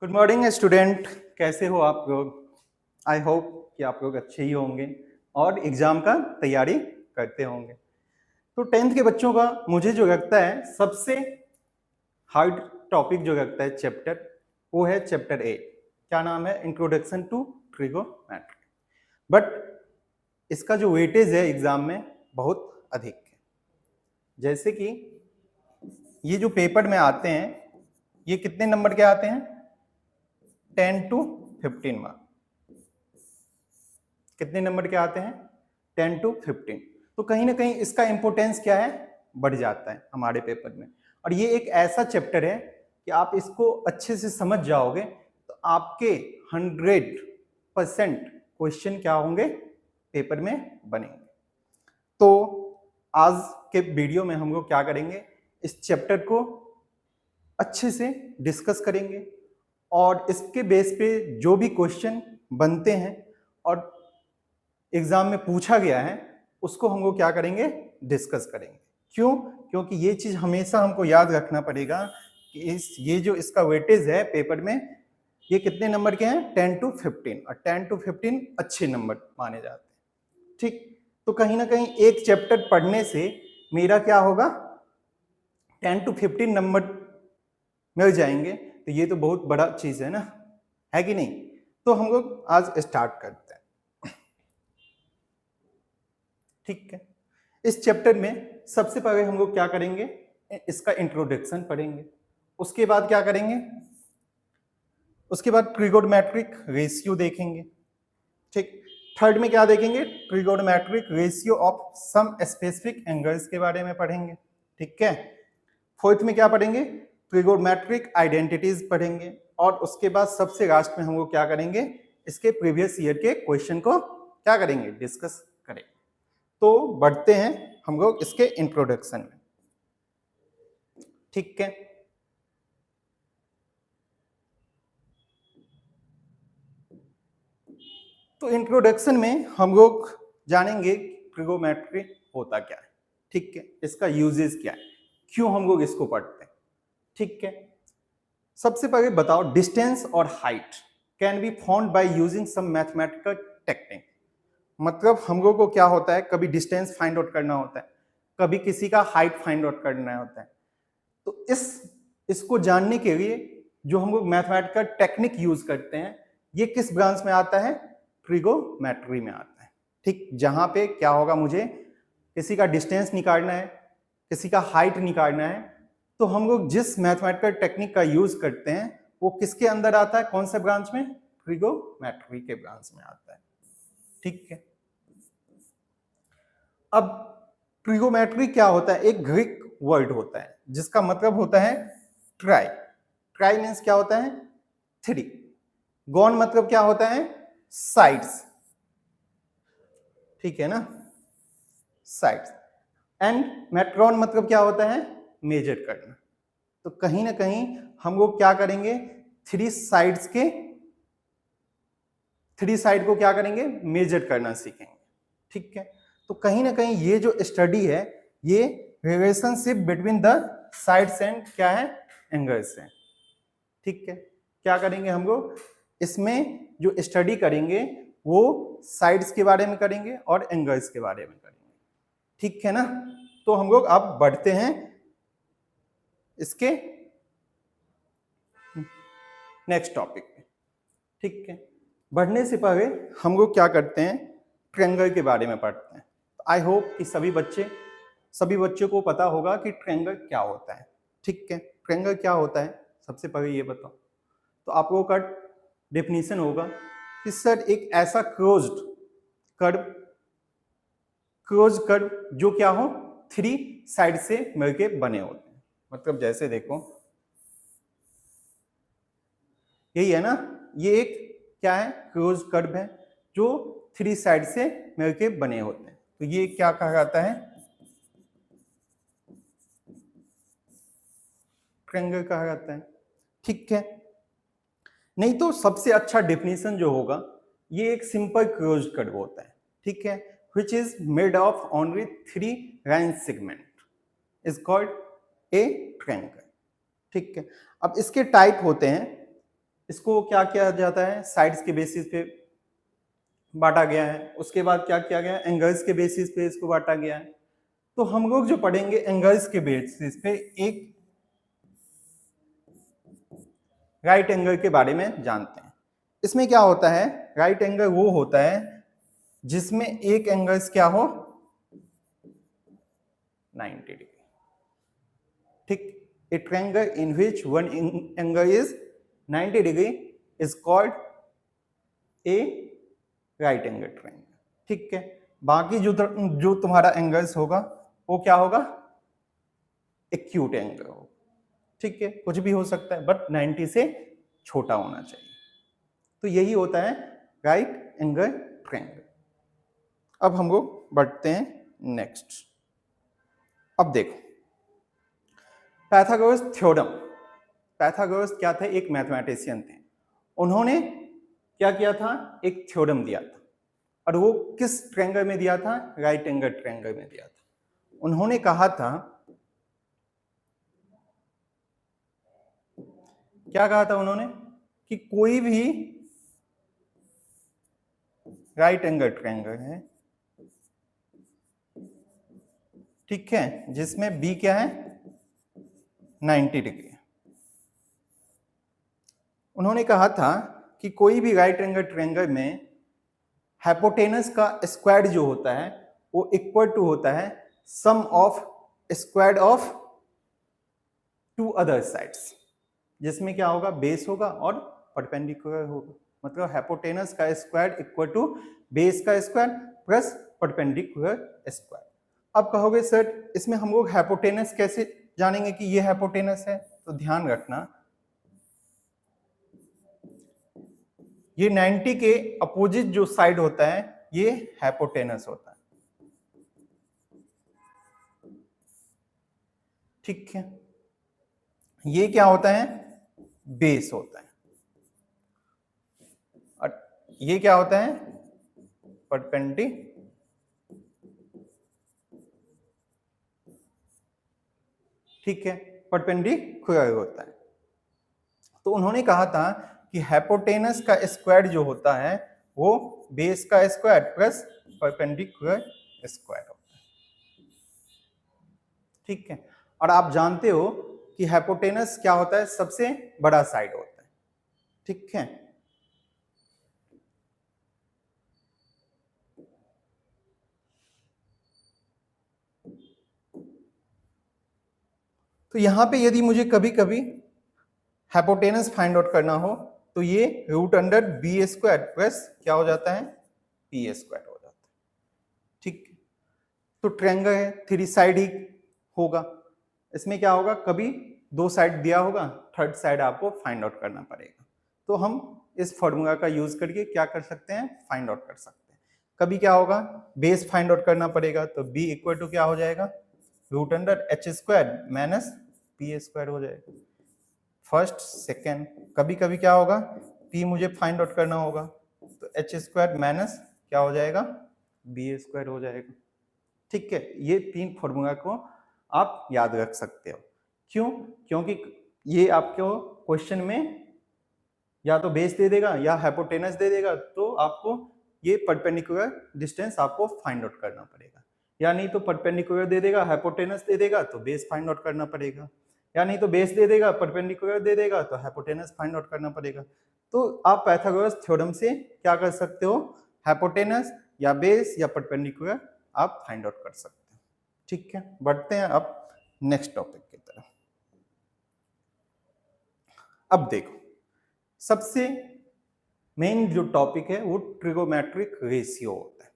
Good morning student, कैसे हो आप लोग। आई होप कि आप लोग अच्छे ही होंगे और एग्जाम का तैयारी करते होंगे। तो टेंथ के बच्चों का मुझे जो लगता है सबसे हार्ड टॉपिक जो लगता है चैप्टर, वो है चैप्टर 8। क्या नाम है? Introduction to trigonometry. बट इसका जो वेटेज है एग्जाम में बहुत अधिक है। जैसे कि ये जो पेपर में आते हैं, ये कितने नंबर के आते हैं? 10 to 15 मार्क। कितने नंबर के आते हैं? 10 to 15। तो कहीं ना कहीं इसका इंपोर्टेंस क्या है, बढ़ जाता है हमारे पेपर में। और ये एक ऐसा चैप्टर है कि आप इसको अच्छे से समझ जाओगे तो आपके 100% क्वेश्चन क्या होंगे, पेपर में बनेंगे। तो आज के वीडियो में हम लोग क्या करेंगे, इस चैप्टर को अच्छे से डिस्कस करेंगे और इसके बेस पे जो भी क्वेश्चन बनते हैं और एग्जाम में पूछा गया है उसको हम लोग क्या करेंगे, डिस्कस करेंगे। क्यों? क्योंकि ये चीज हमेशा हमको याद रखना पड़ेगा कि ये जो इसका वेटेज है पेपर में, ये कितने नंबर के हैं? 10 to 15। और 10 to 15 अच्छे नंबर माने जाते हैं। ठीक, तो कहीं ना कहीं एक चैप्टर पढ़ने से मेरा क्या होगा, 10 to 15 नंबर मिल जाएंगे। तो ये तो बहुत बड़ा चीज है ना, है कि नहीं। तो हम लोग आज स्टार्ट करते हैं। ठीक है, इस चैप्टर में सबसे पहले हम लोग क्या करेंगे, इसका इंट्रोडक्शन पढ़ेंगे। उसके बाद क्या करेंगे, उसके बाद ट्रिगोनोमेट्रिक रेशियो देखेंगे। ठीक, थर्ड में क्या देखेंगे, trigonometric ratio of some specific angles के बारे में पढ़ेंगे। ठीक है, फोर्थ में क्या पढ़ेंगे, ट्रिगोनोमेट्रिक आइडेंटिटीज पढ़ेंगे। और उसके बाद सबसे लास्ट में हम लोग क्या करेंगे, इसके प्रीवियस ईयर के क्वेश्चन को क्या करेंगे, डिस्कस करेंगे। तो बढ़ते हैं हम लोग इसके इंट्रोडक्शन में। ठीक है, तो इंट्रोडक्शन में हम लोग जानेंगे ट्रिगोनोमेट्री होता क्या है। ठीक है, इसका यूजेस क्या है, क्यों हम लोग इसको पढ़ते हैं। ठीक है, सबसे पहले बताओ, डिस्टेंस और height can be found by using some mathematical technique. मतलब हम लोग को क्या होता है, कभी डिस्टेंस फाइंड आउट करना होता है, कभी किसी का हाइट फाइंड आउट करना होता है। तो इसको जानने के लिए जो हम लोग मैथमेटिकल टेक्निक यूज करते हैं, ये किस ब्रांच में आता है, ट्रिगोनोमेट्री में आता है। ठीक, जहां पे क्या होगा, मुझे किसी का डिस्टेंस निकालना है, किसी का हाइट निकालना है, तो हम लोग जिस मैथमेटिकल टेक्निक का यूज करते हैं वो किसके अंदर आता है, कौन से ब्रांच में, ट्रिगोनोमेट्री के ब्रांच में आता है। ठीक है, अब ट्रिगोनोमेट्री क्या होता है, एक ग्रीक वर्ड होता है जिसका मतलब होता है ट्राई। ट्राई मीन्स क्या होता है, 3। गॉन मतलब क्या होता है, साइड्स। ठीक है ना, साइड्स। एंड मेट्रॉन मतलब क्या होता है, मेजर करना। तो कहीं ना कहीं हम लोग क्या करेंगे, 3 साइड को क्या करेंगे, मेजर करना सीखेंगे। ठीक है, तो कहीं ना कहीं ये जो स्टडी है, ये relationship between the sides and क्या है, एंगल्स है। ठीक है, क्या करेंगे हम लोग इसमें जो स्टडी करेंगे वो साइड्स के बारे में करेंगे और एंगल्स के बारे में करेंगे। ठीक है ना, तो हम लोग अब बढ़ते हैं इसके नेक्स्ट टॉपिक पे। ठीक है, बढ़ने से पहले हम लोग क्या करते हैं, ट्रायंगल के बारे में पढ़ते हैं। आई होप कि सभी बच्चों को पता होगा कि ट्रायंगल क्या होता है। ठीक है, ट्रायंगल क्या होता है, सबसे पहले ये बताओ। तो आप लोगों का डेफिनेशन होगा कि सर एक ऐसा क्लोज्ड कर्व जो क्या हो, 3 साइड से मिलके बने होते हैं। मतलब जैसे देखो, यही है ना, ये एक क्या है, क्लोज कर्व है जो 3 साइड से मिलके बने होते हैं। तो ये क्या कहा जाता है, ट्रायंगल कहा जाता है। ठीक है, नहीं तो सबसे अच्छा डेफिनेशन जो होगा, ये एक सिंपल क्लोज कर्व होता है। ठीक है, which is made of only 3 line segment is called a triangle। ठीक है, अब इसके टाइप होते हैं इसको क्या किया जाता है, साइड्स के बेसिस पे बांटा गया है। उसके बाद क्या किया गया, एंगल्स के बेसिस पे इसको बांटा गया है। तो हम लोग जो पढ़ेंगे एंगल्स के बेसिस पे एक राइट एंगल के बारे में जानते हैं। इसमें क्या होता है, राइट एंगल वो होता है जिसमें एक एंगल्स क्या हो 90 डिग्री। ठीक, a triangle in which one angle is 90 degree is called a right angle triangle। ठीक है, बाकी जो तुम्हारा एंगल्स होगा वो क्या होगा, एक्यूट एंगल होगा। ठीक है, कुछ भी हो सकता है बट 90 से छोटा होना चाहिए। तो यही होता है राइट एंगल ट्रायंगल। अब हम लोग बढ़ते हैं नेक्स्ट। अब देखो पाइथागोरस थ्योरम। पाइथागोरस क्या थे, एक मैथमेटिशियन थे। उन्होंने क्या किया था, एक थ्योरम दिया था, और वो किस ट्रायंगल में दिया था, राइट एंगल ट्रायंगल में दिया था। उन्होंने कहा था, क्या कहा था उन्होंने, कि कोई भी राइट एंगल ट्रायंगल है, ठीक है, जिसमें बी क्या है 90 डिग्री। उन्होंने कहा था कि कोई भी राइट एंगल ट्रायंगल में हाइपोटेनस का स्क्वायर जो होता है वो इक्वल टू होता है sum of square of two other sides, जिसमें क्या होगा, बेस होगा और परपेंडिकुलर होगा। मतलब हाइपोटेनस का स्क्वायर इक्वल टू बेस का स्क्वायर प्लस परपेंडिकुलर स्क्वायर। अब कहोगे सर इसमें हम लोग हाइपोटेनस कैसे जानेंगे कि ये हाइपोटेनस है, तो ध्यान रखना ये 90 के अपोजिट जो साइड होता है ये हाइपोटेनस होता है। ठीक है, ये क्या होता है, बेस होता है, और ये क्या होता है, परपेंडिकुलर। ठीक है, परपेंडिकुलर होता है। तो उन्होंने कहा था कि हाइपोटेनस का स्क्वायर जो होता है वो बेस का स्क्वायर प्लस परपेंडिकुलर स्क्वायर होता है। ठीक है, और आप जानते हो कि हाइपोटेनस क्या होता है, सबसे बड़ा साइड होता है। ठीक है, तो यहां पे यदि मुझे कभी कभी हाइपोटेनस फाइंड आउट करना हो तो ये root under B square plus क्या हो जाता है, पी स्क्वायर हो जाता है। ठीक, तो ट्रायंगल है, थ्री साइड ही होगा, इसमें क्या होगा, कभी दो साइड दिया होगा, थर्ड साइड आपको फाइंड आउट करना पड़ेगा। तो हम इस फॉर्मूला का यूज करके क्या कर सकते हैं, फाइंड आउट कर सकते हैं। कभी क्या होगा, बेस फाइंड आउट करना पड़ेगा, तो बी इक्वल टू क्या हो जाएगा, root under H square minus P square हो जाएगा, फर्स्ट सेकेंड। कभी कभी क्या होगा, पी मुझे फाइंड आउट करना होगा, तो एच स्क्वायर माइनस क्या हो जाएगा, बी स्क्वायर हो जाएगा। ठीक है, ये तीन फॉर्मूला को आप याद रख सकते हो। क्यों, क्योंकि ये आपको क्वेश्चन में या तो बेस दे देगा या हाइपोटेनस दे देगा, तो आपको ये परपेंडिकुलर डिस्टेंस आपको फाइंड आउट करना पड़ेगा, या नहीं तो परपेंडिकुलर दे देगा, हाइपोटेनस दे देगा, तो बेस फाइंड आउट करना पड़ेगा, या नहीं तो बेस दे देगा, परपेंडिकुलर दे देगा, तो हाइपोटेनस फाइंड आउट करना पड़ेगा। तो आप पाइथागोरस थ्योरम से क्या कर सकते हो, हाइपोटेनस या बेस या परपेंडिकुलर आप फाइंड आउट कर सकते हैं। ठीक है, बढ़ते हैं अब नेक्स्ट टॉपिक की तरफ। अब देखो सबसे मेन जो टॉपिक है वो ट्रिगोमेट्रिक रेशियो होता है।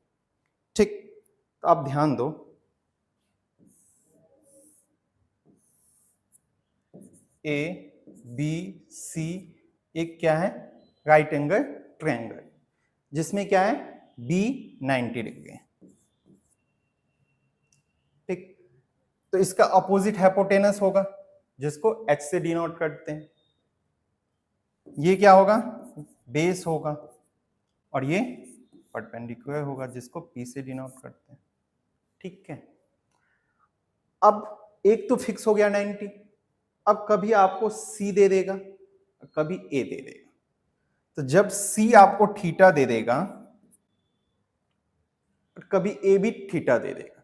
ठीक, तो आप ध्यान दो, ए बी सी एक क्या है, राइट एंगल ट्रायंगल, जिसमें क्या है, बी 90 डिग्री है। ठीक, तो इसका अपोजिट हाइपोटेनस होगा जिसको एच से डिनोट करते हैं। ये क्या होगा, बेस होगा, और ये परपेंडिकुलर होगा जिसको पी से डिनोट करते हैं। ठीक है, अब एक तो फिक्स हो गया 90। अब कभी आपको सी दे देगा, कभी ए दे देगा। तो जब C आपको थीटा दे देगा, कभी A भी थीटा दे देगा,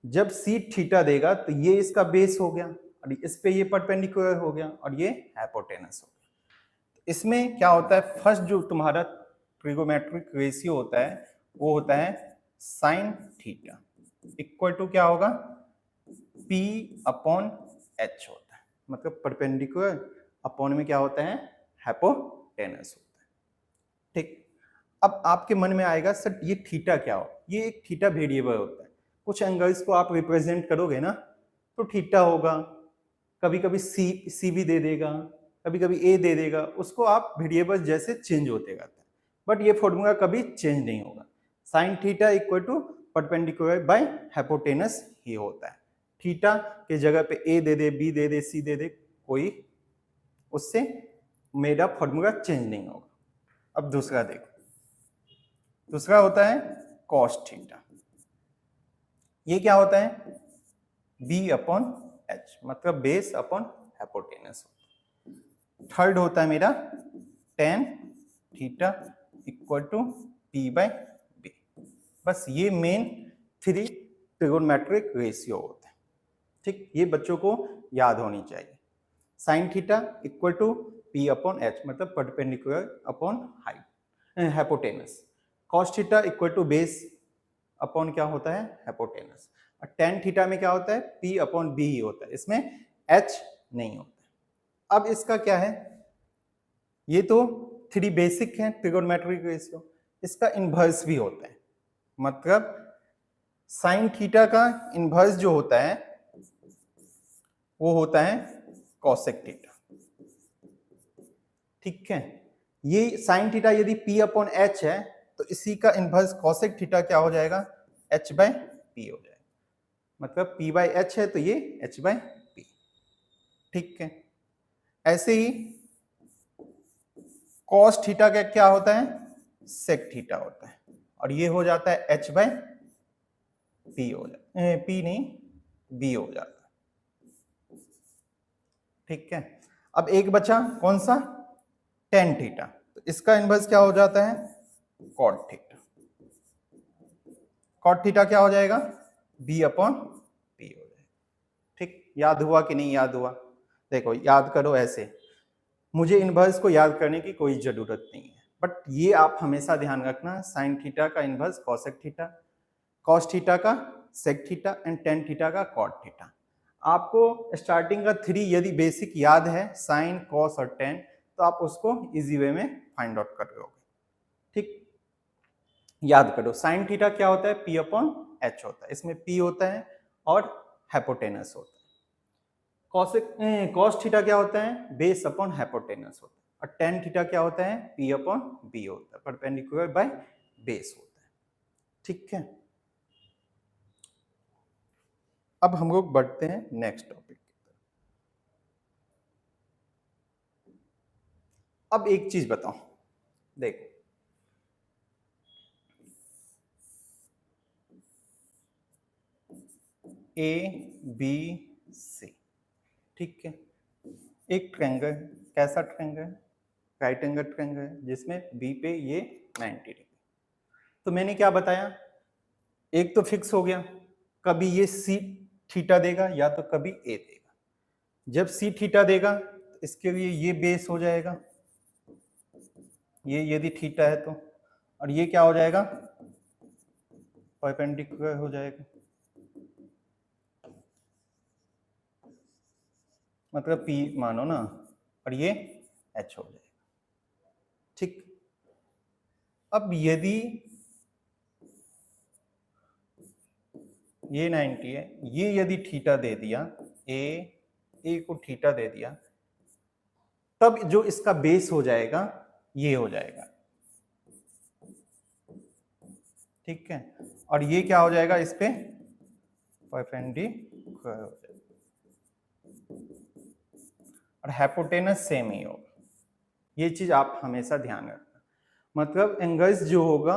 जब C थीटा देगा तो ये इसका बेस हो गया और इस पे ये परपेंडिकुलर हो गया और ये हाइपोटेनस हो गया। इसमें क्या होता है, फर्स्ट जो तुम्हारा ट्रिगोमेट्रिक रेशियो होता है वो होता है साइन थीटा इक्वल टू क्या होगा, P अपॉन H होता है, मतलब परपेंडिकुलर अपॉन में क्या होता है, हाइपोटेनस होता है। ठीक, अब आपके मन में आएगा सर ये थीटा क्या हो, ये एक थीटा वेरिएबल होता है, कुछ एंगल्स को आप रिप्रेजेंट करोगे ना तो थीटा होगा, कभी कभी सी भी दे देगा, कभी कभी ए दे देगा, उसको आप वेरिएबल जैसे चेंज होते रहता है, बट ये फॉर्मूला कभी चेंज नहीं होगा। Sine theta equal to perpendicular by hypotenuse ही होता है। थीटा के जगह पे ए दे दे, बी दे दे, सी दे दे, कोई उससे मेरा फॉर्मूला चेंज नहीं होगा। अब दूसरा देखो, दूसरा होता है कॉस थीटा, ये क्या होता है, बी अपॉन एच, मतलब बेस अपॉन हाइपोटेनस। थर्ड होता है मेरा tan theta equal to P by B. बस ये मेन 3 ट्रिगोनोमेट्रिक रेशियो होते हैं। ठीक, ये बच्चों को याद होनी चाहिए। Sine theta equal to P upon H, मतलब perpendicular upon height hypotenuse. Cos theta equal to base upon क्या होता है, हाइपोटेनस। और टेन थीटा में क्या होता है, पी अपॉन बी ही होता है, इसमें एच नहीं होता है। अब इसका क्या है, ये तो 3 बेसिक है ट्रिगोनोमेट्रिक रेशियो, इसका इनवर्स भी होता है, मतलब साइन थीटा का इनवर्स जो होता है वो होता है कॉसेक थीटा। ठीक है, ये साइन थीटा यदि पी अपॉन एच है तो इसी का इनवर्स कॉसेक थीटा क्या हो जाएगा, एच बाय पी हो जाएगा, मतलब पी बाय एच है तो ये एच बाय पी। ठीक है, ऐसे ही कॉस थीटा का क्या होता है, सेक थीटा होता है, और ये हो जाता है एच बाय पी हो जाता है, पी नहीं बी हो जाता है। ठीक है, अब एक बचा कौन सा, टेन थीटा, तो इसका इनवर्स क्या हो जाता है, कॉट थीटा। कॉट थीटा क्या हो जाएगा, बी अपॉन पी हो जाएगा। ठीक, याद हुआ कि नहीं याद हुआ, देखो याद करो ऐसे, मुझे इनवर्स को याद करने की कोई जरूरत नहीं है, बट ये आप हमेशा ध्यान रखना, साइन थीटा का inverse cosec theta, cos theta का sec theta and tan theta का कॉट थीटा। आपको स्टार्टिंग का 3 यदि बेसिक याद है, साइन कॉस और टेन, तो आप उसको इजी वे में फाइंड आउट कर लोगे। ठीक, याद करो, साइन थीटा क्या होता है, पी अपॉन एच होता है, इसमें पी होता है और हाइपोटेनस होता है। कॉस थीटा क्या होता है, बेस अपॉन हाइपोटेनस होता है, और टेन थीटा क्या होता है, पी अपॉन बी होता है, परपेंडिकुलर बाय बेस होता है। ठीक है, अब हम लोग बढ़ते हैं नेक्स्ट टॉपिक की तरफ। अब एक चीज बताओ, देखो ए बी सी, ठीक है, एक ट्रायंगल, कैसा ट्रायंगल, राइट एंगल ट्रायंगल है, जिसमें बी पे ये 90 डिग्री। तो मैंने क्या बताया, एक तो फिक्स हो गया, कभी ये सी थीटा देगा या तो कभी ए देगा। जब सी थीटा देगा तो इसके लिए ये बेस हो जाएगा, ये यदि थीटा है तो, और ये क्या हो जाएगा, परपेंडिकुलर हो जाएगा, मतलब P मानो ना, और ये H हो जाएगा। ठीक, अब यदि ये 90 है, ये यदि थीटा दे दिया, ए को थीटा दे दिया, तब जो इसका बेस हो जाएगा ये हो जाएगा। ठीक है, और ये क्या हो जाएगा, इस पे परपेंडिकुलर हो जाएगा, और हाइपोटेनस सेम ही होगा। ये चीज आप हमेशा ध्यान रखना, मतलब एंगल्स जो होगा,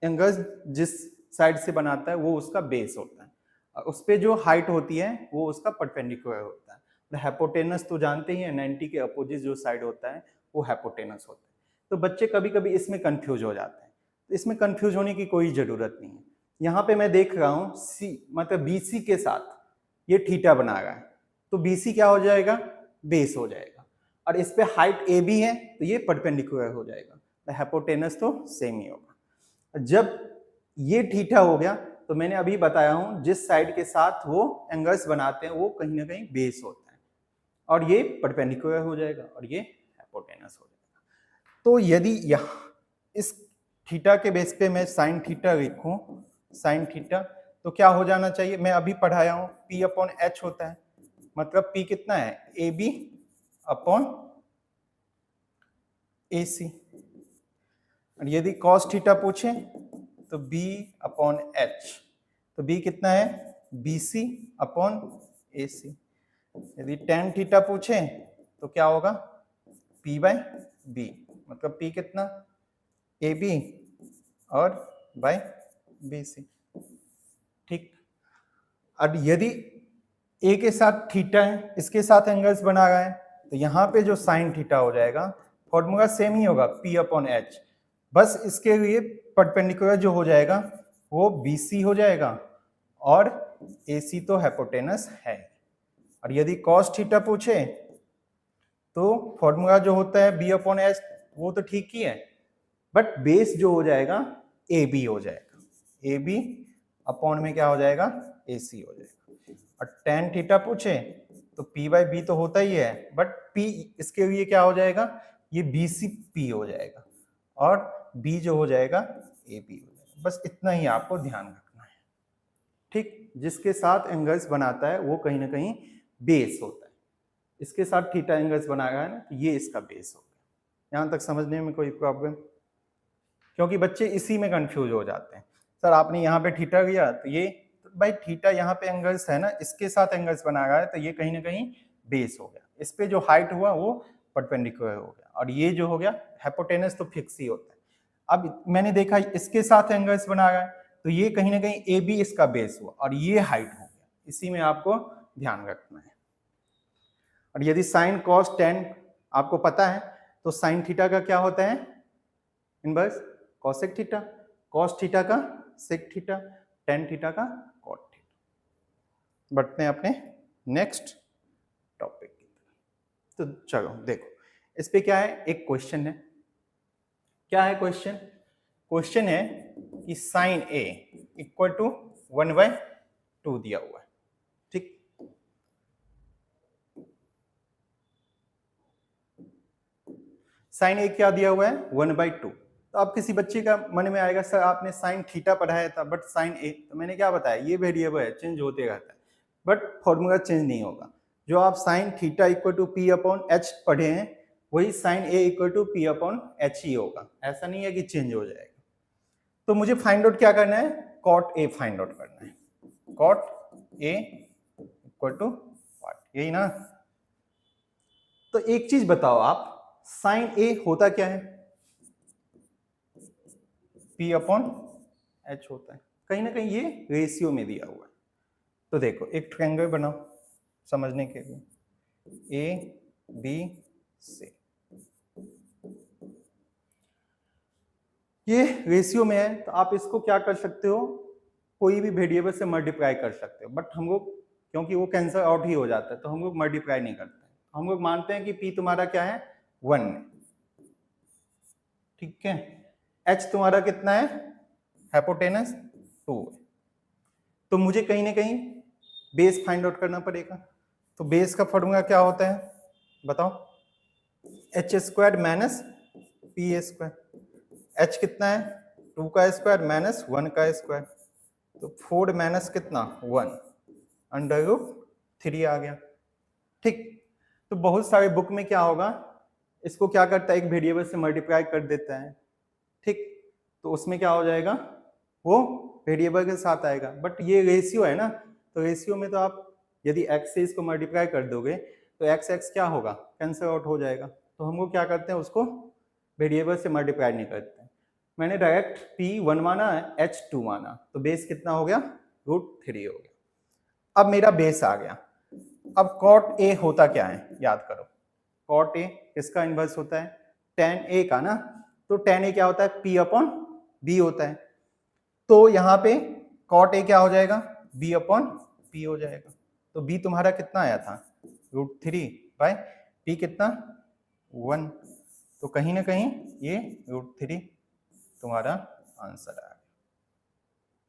एंगल्स जिस साइड से बनाता है वो उसका बेस होता है, और उस पे जो हाइट होती है वो उसका परपेंडिकुलर होता है। हाइपोटेनस तो जानते ही हैं, 90 के अपोजिट जो साइड होता है वो हाइपोटेनस होता है। तो बच्चे कभी कभी इसमें कंफ्यूज हो जाते हैं। तो इसमें कंफ्यूज होने की कोई जरूरत नहीं है। यहाँ पे मैं देख रहा हूँ सी मतलब BC के साथ ये थीटा बना रहा है, तो BC क्या हो जाएगा, बेस हो जाएगा, और इस पे हाइट AB है तो ये परपेंडिकुलर हो जाएगा, तो हाइपोटेनस तो सेम ही होगा। जब ये थीटा हो गया तो मैंने अभी बताया हूं जिस साइड के साथ वो एंगल्स बनाते हैं वो कहीं ना कहीं बेस होता है, और ये परपेंडिकुलर हो जाएगा और ये हाइपोटेनस हो जाएगा। तो यदि यहाँ इस थीटा के बेस पे मैं साइन थीटा लिखूं, साइन थीटा, तो क्या हो जाना चाहिए, मैं अभी पढ़ाया हूं P/H होता है, मतलब P कितना है, AB अपॉन AC। और यदि कॉस थीटा पूछे तो B/H, तो B कितना है, BC अपॉन AC। यदि टेन थीटा पूछे तो क्या होगा, P/B, मतलब P कितना, AB और बाय BC। ठीक, अब यदि A के साथ थीटा है, इसके साथ एंगल्स बना रहा है, तो यहाँ पे जो साइन थीटा हो जाएगा फॉर्मूला सेम ही होगा P/H, बस इसके लिए परपेंडिकुलर जो हो जाएगा वो BC हो जाएगा और AC तो हाइपोटेनस है। और यदि cos थीटा पूछे तो फॉर्मूला जो होता है B/H वो तो ठीक ही है, बट बेस जो हो जाएगा AB हो जाएगा, AB अपॉन में क्या हो जाएगा, AC हो जाएगा। और tan थीटा पूछे तो P/B तो होता ही है, बट P इसके लिए क्या हो जाएगा, ये BCP हो जाएगा और B जो हो जाएगा AB हो जाएगा। बस इतना ही आपको ध्यान रखना है। ठीक, जिसके साथ एंगल्स बनाता है वो कहीं ना कहीं बेस होता है, इसके साथ थीटा एंगल्स बना रहा है ना, तो ये इसका बेस हो गया। यहाँ तक समझने में कोई प्रॉब्लम, क्योंकि बच्चे इसी में कंफ्यूज हो जाते हैं, सर आपने यहाँ पे थीटा लिया तो ये, तो भाई थीटा यहाँ पे एंगल्स है ना, इसके साथ एंगल्स बना रहा है तो ये कहीं ना कहीं बेस हो गया, इस पे जो हाइट हुआ वो परपेंडिकुलर हो गया, और ये जो हो गया हाइपोटेनस तो फिक्स ही होता है। अब मैंने देखा इसके साथ एंगल्स बना रहा है तो ये कहीं ना कहीं AB इसका बेस हुआ और ये हाइट हो गया, इसी में आपको ध्यान रखना है। और यदि साइन कॉस टेन आपको पता है तो साइन थीटा का क्या होता है, inverse cosec theta, cos theta का सेक थीटा, टेन थीटा का कॉट थीटा। बढ़ते हैं अपने नेक्स्ट टॉपिक की तरफ। तो चलो देखो इस पे क्या है, एक क्वेश्चन है, क्या है क्वेश्चन, क्वेश्चन है कि साइन A इक्वल टू 1/2 दिया हुआ है। ठीक, साइन A क्या दिया हुआ है, 1/2। तो अब किसी बच्चे का मन में आएगा सर आपने साइन थीटा पढ़ाया था बट साइन A, तो मैंने क्या बताया ये वेरिएबल है, चेंज होते रहता है, बट फॉर्मूला चेंज नहीं होगा। जो आप sign theta equal to P/H पढ़े हैं वही sine A equal to P/H ही होगा, ऐसा नहीं है कि चेंज हो जाएगा। तो मुझे फाइंड आउट क्या करना है, कॉट A फाइंड आउट करना है, cot A equal to what, यही ना। तो एक चीज बताओ आप, साइन A होता क्या है, P/H होता है, कहीं ना कहीं ये रेशियो में दिया हुआ है। तो देखो एक ट्रायंगल बनाओ समझने के लिए, ABC, ये रेशियो में है तो आप इसको क्या कर सकते हो, कोई भी वेरिएबल से मल्टीप्लाई कर सकते हो, बट हम लोग क्योंकि वो कैंसिल आउट ही हो जाता है तो हम लोग मल्टीप्लाई नहीं करते, हम लोग मानते हैं कि P तुम्हारा क्या है 1 है, ठीक है, H तुम्हारा कितना है, हाइपोटेनस 2 है। तो मुझे कहीं ना कहीं बेस फाइंड आउट करना पड़ेगा। तो बेस का फॉर्मूला क्या होता है बताओ, H² माइनस PA²। H कितना है, 2 का स्क्वायर माइनस 1 का स्क्वायर, तो 4 माइनस कितना 1 √3 आ गया। ठीक, तो बहुत सारे बुक में क्या होगा, इसको क्या करता है एक वेरिएबल से मल्टीप्लाई कर देता है, ठीक, तो उसमें क्या हो जाएगा वो वेरिएबल के साथ आएगा, बट ये रेशियो है ना, तो रेशियो में तो आप यदि x से इसको मल्टीप्लाई कर दोगे तो x क्या होगा, कैंसिल आउट हो जाएगा। तो हम लोग क्या करते हैं उसको वेरिएबल से मल्टीप्लाई नहीं करते हैं। मैंने डायरेक्ट P1 माना है, H2 माना, तो बेस कितना हो गया √3 हो गया। अब मेरा बेस आ गया। अब कॉट A होता क्या है याद करो, कॉट A किसका इनवर्स होता है, tan A का ना, तो tan a क्या होता है, p अपॉन b होता है। तो यहाँ पे cot a क्या हो जाएगा, b अपॉन p हो जाएगा। तो b तुम्हारा कितना आया था, √3 बाय p कितना 1। तो कहीं ना कहीं ये √3 तुम्हारा आंसर आ गया,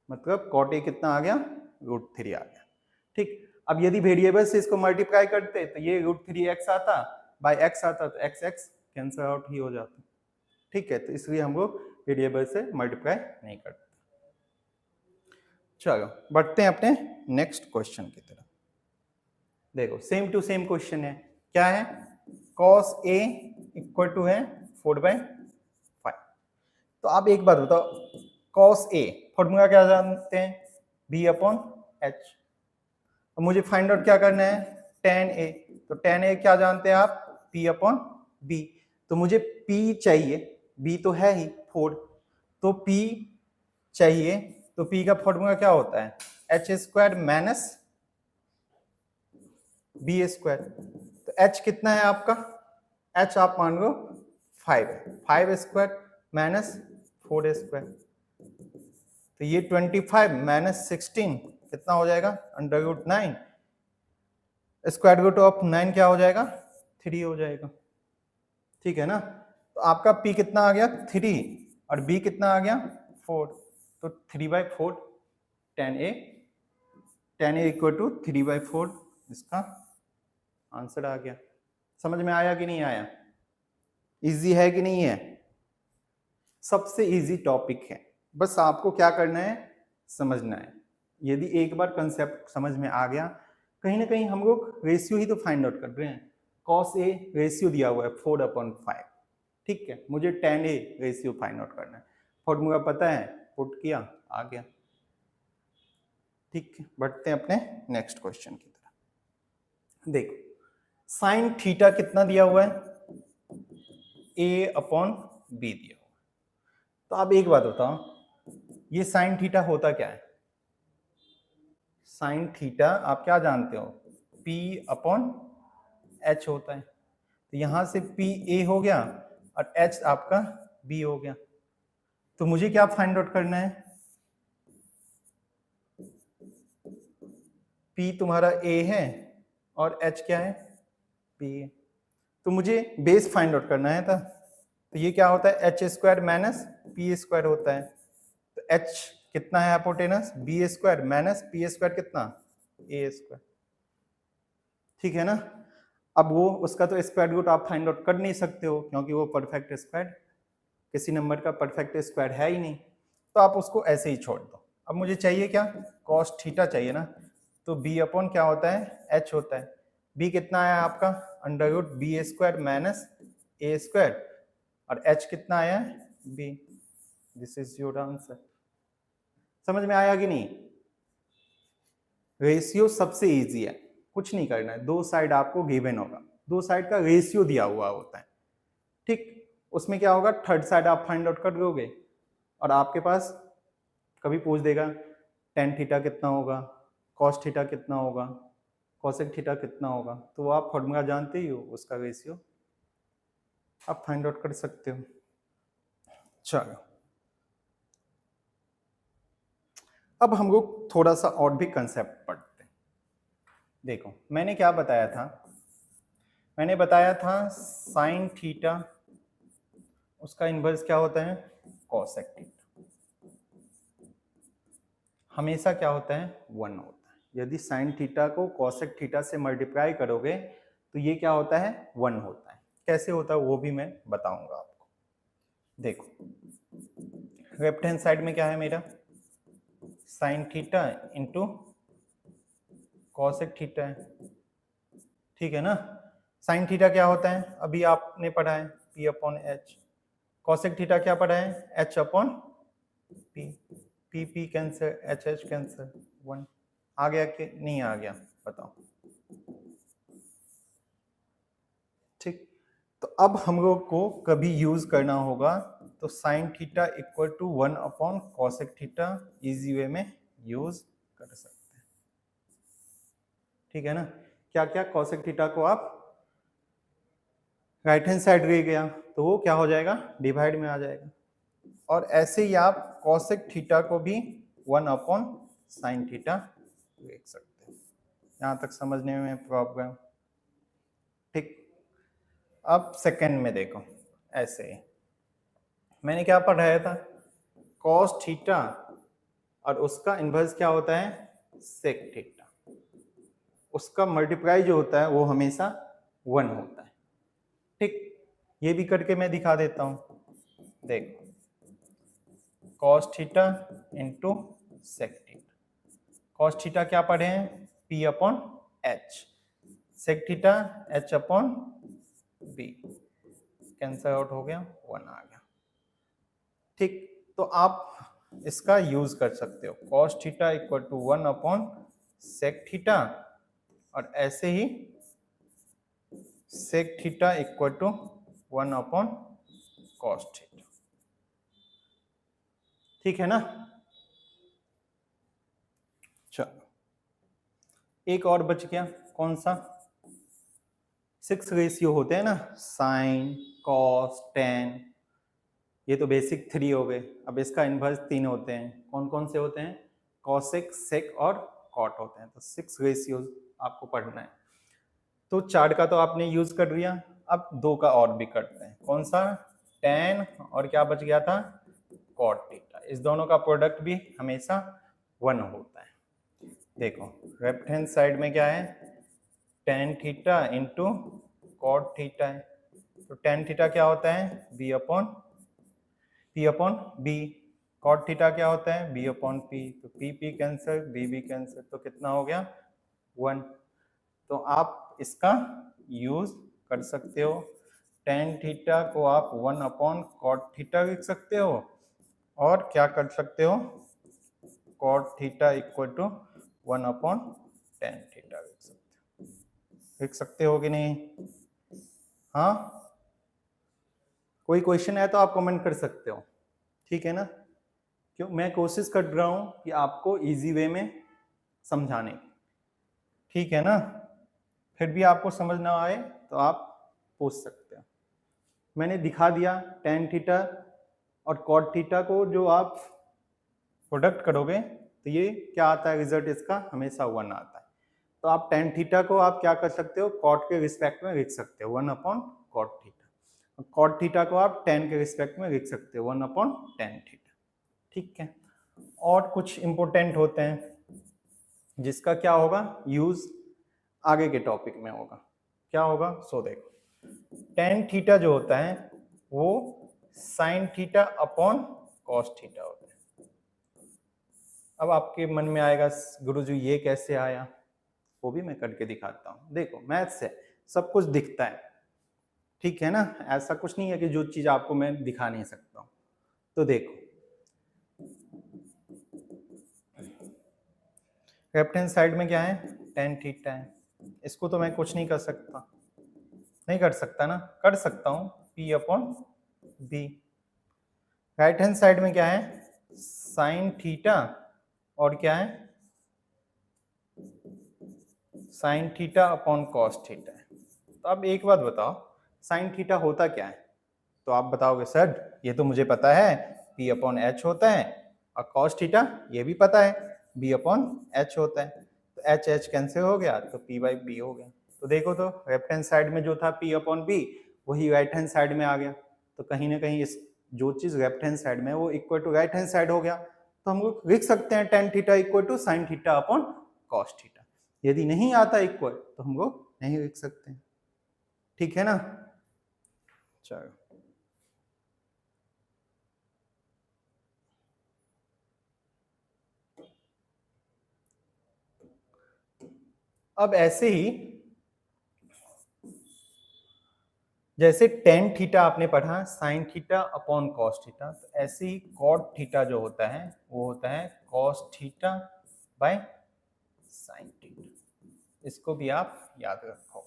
मतलब cot a कितना आ गया, √3 आ गया। ठीक, अब यदि वेरिएबल से इसको मल्टीप्लाई करते तो ये √3x आता, बाय x आता, तो x कैंसल आउट ही हो जाता। ठीक है, तो इसलिए हम लोग वेरिएबल से मल्टीप्लाई नहीं करते। चलो बढ़ते हैं अपने नेक्स्ट क्वेश्चन की तरफ। देखो सेम टू सेम क्वेश्चन है, क्या है, cos a इक्वल टू है 4/5। तो आप एक बात बताओ, cos a फॉर्मूला क्या जानते हैं, b अपॉन h। अब मुझे फाइंड आउट क्या करना है, tan a। तो tan a क्या जानते हैं आप, p अपॉन b। तो मुझे p चाहिए, b तो है ही 4, तो p चाहिए, तो p का फॉर्मूला क्या होता है, h² माइनस b²। तो h कितना है आपका, h आप मान लो 5 है, 5² माइनस 4²। तो ये 25 माइनस 16 कितना हो जाएगा, √9। स्क्वायर रूट ऑफ 9 क्या हो जाएगा, 3 हो जाएगा। ठीक है ना, तो आपका p कितना आ गया 3 और b कितना आ गया 4। तो 3/4 tan a इक्वल टू 3/4 इसका आंसर आ गया। समझ में आया कि नहीं आया, इजी है कि नहीं है, सबसे इजी टॉपिक है, बस आपको क्या करना है, समझना है। यदि एक बार कंसेप्ट समझ में आ गया, कहीं ना कहीं हम लोग रेशियो ही तो फाइंड आउट कर रहे हैं। cos a रेशियो दिया हुआ है 4/5, ठीक है, मुझे tan a ratio find out करना है, फॉर्मूला पता है, पुट किया आ गया। ठीक है, बढ़ते हैं अपने नेक्स्ट क्वेश्चन की तरफ। देखो साइन थीटा कितना दिया हुआ है, a अपॉन b दिया हुआ है। तो आप एक बात बताओ, ये साइन थीटा होता क्या है, साइन थीटा आप क्या जानते हो, p अपॉन h होता है। तो यहां से p a हो गया और h आपका b हो गया। तो मुझे क्या फाइंड आउट करना है, p तुम्हारा a है और h क्या है, p है। तो मुझे बेस फाइंड आउट करना है था, तो ये क्या होता है, h² माइनस p² होता है। तो h कितना है हाइपोटेनस, b² माइनस p² कितना, a²। ठीक है ना, अब वो उसका तो स्क्वायर रूट आप फाइंड आउट कर नहीं सकते हो, क्योंकि वो परफेक्ट स्क्वायर, किसी नंबर का परफेक्ट स्क्वायर है ही नहीं, तो आप उसको ऐसे ही छोड़ दो। अब मुझे चाहिए क्या, cos थीटा चाहिए ना, तो b अपॉन क्या होता है, h होता है। b कितना आया आपका, √b² माइनस a² और h कितना आया है, b। This is your answer. समझ में आया कि नहीं, रेशियो सबसे इजी है, कुछ नहीं करना है, दो साइड आपको गिवन होगा, दो साइड का रेशियो दिया हुआ होता है। ठीक, उसमें क्या होगा, थर्ड साइड आप फाइंड आउट कर लोगे और आपके पास कभी पूछ देगा tan थीटा कितना होगा, cos थीटा कितना होगा, cosec थीटा कितना होगा, तो वो आप फॉर्मूला जानते ही हो, उसका रेशियो आप फाइंड आउट कर सकते हो। चलो अब हम लोग थोड़ा सा और भी कंसेप्ट पढ़ते हैं। देखो मैंने क्या बताया था, मैंने बताया था साइन थीटा उसका इन्वर्स क्या होता है, cosec थीटा, हमेशा क्या होता है, 1 होता है। यदि साइन थीटा को cosec थीटा से मल्टीप्लाई करोगे तो ये क्या होता है, 1 होता है। कैसे होता है वो भी मैं बताऊंगा आपको। देखो लेफ्ट हैंड साइड में क्या है मेरा, sine theta into cosec theta है, ठीक है ना। साइन थीटा क्या होता है, अभी आपने पढ़ा है, p upon h। cosec theta क्या पढ़ा है, h upon p। p cancer, h cancer, 1। आ गया कि नहीं आ गया बताओ। ठीक, तो अब हम लोग को कभी यूज करना होगा तो sine theta equal to 1 upon cosec theta easy way में यूज कर सकते हैं। ठीक है ना, क्या क्या, कॉसेक थीटा को आप राइट हैंड साइड रह गया तो वो क्या हो जाएगा, डिवाइड में आ जाएगा। और ऐसे ही आप कॉसेक थीटा को भी 1/sin थीटा लिख सकते हैं। यहाँ तक समझने में प्रॉब्लम? ठीक। अब सेकंड में देखो, ऐसे ही मैंने क्या पढ़ाया था, कॉस थीटा और उसका इन्वर्स क्या होता है, सेक थीटा। उसका मल्टीप्लाई जो होता है वो हमेशा 1 होता है। ठीक, ये भी करके मैं दिखा देता हूं। देखो, cos theta into sec theta. Cos theta क्या पढ़े हैं, P/H। Sec theta H/B। Cancel out हो गया, 1 आ गया। ठीक, तो आप इसका यूज कर सकते हो, कॉस थीटा इक्वल टू 1/सेक थीटा, और ऐसे ही सेक थीटा इक्वल टू 1/कॉस थीटा। ठीक है ना। चलो, एक और बच गया, कौन सा, 6 रेशियो होते हैं ना, साइन, कॉस, टेन, ये तो बेसिक 3 हो गए। अब इसका इन्वर्स 3 होते हैं, कौन कौन से होते हैं, कॉसेक, सेक और कॉट होते हैं। तो 6 रेशियो आपको पढ़ना है। तो 4 का तो आपने यूज कर लिया, अब 2 का और भी करते हैं। कौन सा, टेन और क्या बच गया था, कॉट थीटा। इस दोनों का प्रोडक्ट भी हमेशा 1 होता है। देखो, लेफ्ट हैंड साइड में क्या है, tan theta into cot theta है। तो टेन थीटा क्या होता है, P/B। कॉट थीटा क्या होता है, B/P। तो P कैंसर, B कैंसर, तो कितना हो गया, 1। तो आप इसका यूज कर सकते हो। टेन थीटा को आप 1/कॉट थीटा लिख सकते हो, और क्या कर सकते हो, cot theta equal to 1/tan theta लिख सकते हो कि नहीं। हाँ, कोई क्वेश्चन है तो आप कमेंट कर सकते हो, ठीक है ना। क्यों, मैं कोशिश कर रहा हूं कि आपको इजी वे में समझाने की, ठीक है ना। फिर भी आपको समझ ना आए तो आप पूछ सकते हो। मैंने दिखा दिया, टेन थीटा और कॉट थीटा को जो आप प्रोडक्ट करोगे तो ये क्या आता है, रिजल्ट इसका हमेशा 1 आता है। तो आप टेन थीटा को आप क्या कर सकते हो, कॉट के रिस्पेक्ट में लिख सकते हो 1/कॉट थीटा। कॉट थीटा को आप टेन के रिस्पेक्ट में लिख सकते हो 1/tan थीटा। ठीक है। और कुछ इंपॉर्टेंट होते हैं जिसका क्या होगा, यूज आगे के टॉपिक में होगा। क्या होगा, सो देखो, टेन थीटा जो होता है वो sign theta upon cos theta होता है। अब आपके मन में आएगा, गुरुजी ये कैसे आया, वो भी मैं करके दिखाता हूं। देखो, मैथ से सब कुछ दिखता है, ठीक है ना। ऐसा कुछ नहीं है कि जो चीज आपको मैं दिखा नहीं सकता हूं। तो देखो, लेफ्ट हैंड साइड में क्या है, टेन थीटा है। इसको तो मैं कुछ नहीं कर सकता, नहीं कर सकता ना, कर सकता हूं P/B। राइट हैंड साइड में क्या है, साइन थीटा और क्या है, sign theta upon cos theta है। तो अब एक बात बताओ, साइन थीटा होता क्या है, तो आप बताओगे सर ये तो मुझे पता है, P/H होता है, और कॉस थीटा ये भी पता है, B/H होता है। तो H कैंसिल हो गया, तो P/B हो गया। तो देखो, तो लेफ्ट हैंड साइड में जो था P/B वही राइट हैंड साइड में आ गया। तो कहीं ना कहीं इस जो चीज लेफ्ट हैंड साइड में वो equal to right hand side हो गया। तो हम लोग लिख सकते हैं tan theta equal to sine theta upon cos theta. यदि नहीं आता इक्वल तो हम लोग नहीं लिख सकते, ठीक है ना। चलो, अब ऐसे ही जैसे टेन थीटा आपने पढ़ा sign theta upon cos theta, तो ऐसे ही कॉट थीटा जो होता है वो होता है cos theta by sine theta. इसको भी आप याद रखो,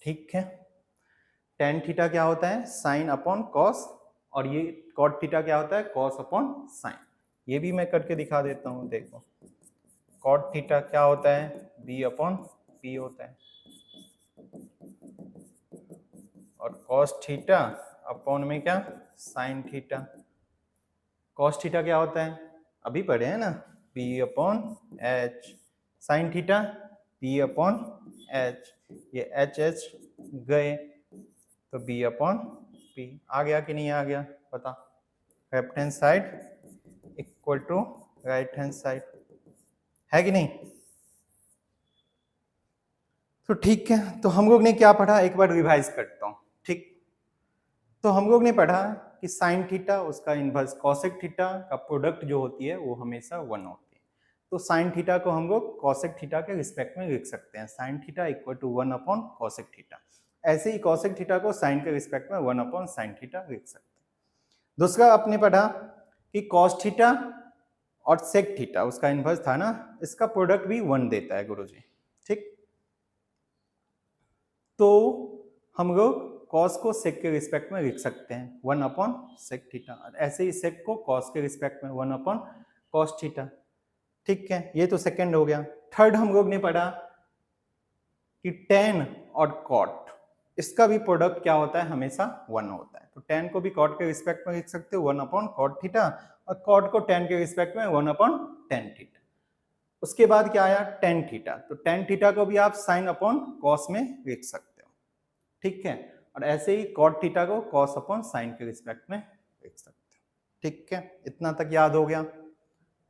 ठीक है। टेन थीटा क्या होता है, साइन अपॉन कॉस, और ये कॉट थीटा क्या होता है, कॉस अपॉन साइन। ये भी मैं करके दिखा देता हूं। देखो, कॉट थीटा क्या होता है, B/P होता है, कॉस थीटा अपॉन में क्या साइन थीटा। कॉस थीटा क्या होता है, अभी पढ़े हैं ना, P upon H. Sine theta P upon H, ये एच एच गए तो बी अपॉन पी। आ गया कि नहीं आ गया बता। Left hand side equal to right hand side, है कि नहीं। तो ठीक है, तो हम लोग ने क्या पढ़ा, एक बार रिवाइज करता हूं। ठीक, तो हम लोग ने पढ़ा कि साइन थीटा उसका इनवर्स कॉसेक थीटा का प्रोडक्ट जो होती है वो हमेशा 1 होती है। तो साइन थीटा को हम लोग कॉसेक थीटा के रिस्पेक्ट में लिख सकते हैं, sine theta equal to 1 upon cosec theta. ऐसे ही कॉसेक थीटा को साइन के रिस्पेक्ट में 1 अपॉन साइन थीटा लिख सकते हैं। दूसरा आपने पढ़ा कि कॉस थीटा और सेक थीटा उसका इनवर्स था ना, इसका प्रोडक्ट भी 1 देता है गुरुजी। ठीक, तो हम लोग कॉस को सेक के रिस्पेक्ट में लिख सकते हैं 1 अपॉन सेक थीटा। ऐसे ही सेक को कॉस के रिस्पेक्ट में 1 अपॉन कॉस थीटा। ठीक है, ये तो सेकंड हो गया। थर्ड हम लोग ने पढ़ा कि टेन और कॉट इसका भी प्रोडक्ट क्या होता है, हमेशा 1 होता है। तो टेन को भी कॉट के रिस्पेक्ट में लिख सकते हो 1 अपॉन कॉट थीटा, और कॉट को टेन के रिस्पेक्ट में 1 अपॉन टेन थीटा। उसके बाद क्या आया, टेन थीटा। तो टेन थीटा को भी आप साइन अपॉन कॉस में लिख सकते हो। ठीक है, और ऐसे ही कॉट थीटा को कॉस अपॉन साइन के रिस्पेक्ट में लिख सकते हो। ठीक है, इतना तक याद हो गया।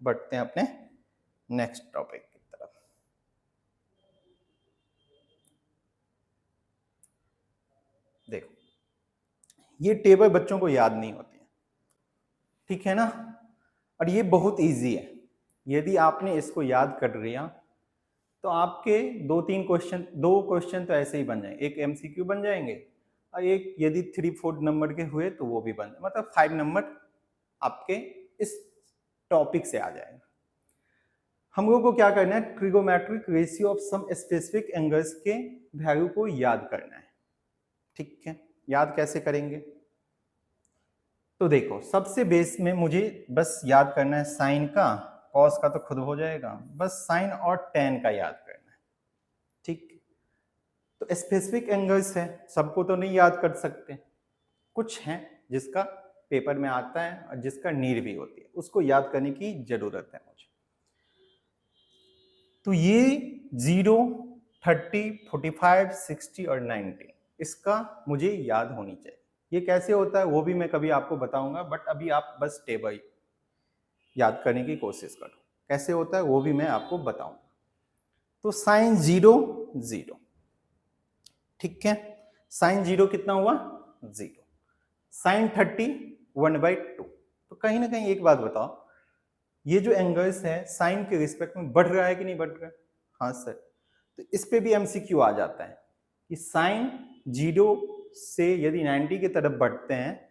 बढ़ते हैं अपने नेक्स्ट टॉपिक की तरफ। देखो, ये टेबल बच्चों को याद नहीं होती है, ठीक है ना, और ये बहुत इजी है। यदि आपने इसको याद कर लिया तो आपके दो क्वेश्चन तो ऐसे ही बन जाएंगे। एक एमसीक्यू बन जाएंगे और एक यदि 3-4 नंबर के हुए तो वो भी बन जाए, मतलब 5 नंबर आपके इस टॉपिक से आ जाएगा। हम लोगों को क्या करना है, trigonometric ratio of some specific angles के वैल्यू को याद करना है। ठीक है, याद कैसे करेंगे, तो देखो सबसे बेस में मुझे बस याद करना है साइन का, कॉस का तो खुद हो जाएगा, बस साइन और टेन का याद करना है। ठीक, तो स्पेसिफिक एंगल्स है, सबको तो नहीं याद कर सकते, कुछ हैं जिसका पेपर में आता है और जिसका नीड भी होती है, उसको याद करने की जरूरत है मुझे। तो ये 0, 30, 45, 60 और 90 इसका मुझे याद होनी चाहिए। ये कैसे होता है वो भी मैं कभी आपको बताऊंगा, बट अभी आप बस टेबल याद करने की कोशिश करो, कैसे होता है वो भी मैं आपको बताऊंगा। तो साइन 0, 0, ठीक है, साइन 0 कितना हुआ 0, साइन 30 1/2। तो कहीं ना कहीं एक बात बताओ, ये जो एंगल्स है साइन के रिस्पेक्ट में बढ़ रहा है कि नहीं बढ़ रहा है। हाँ सर, तो इस पे भी एमसीक्यू आ जाता है कि साइन 0 से यदि 90 की तरफ बढ़ते हैं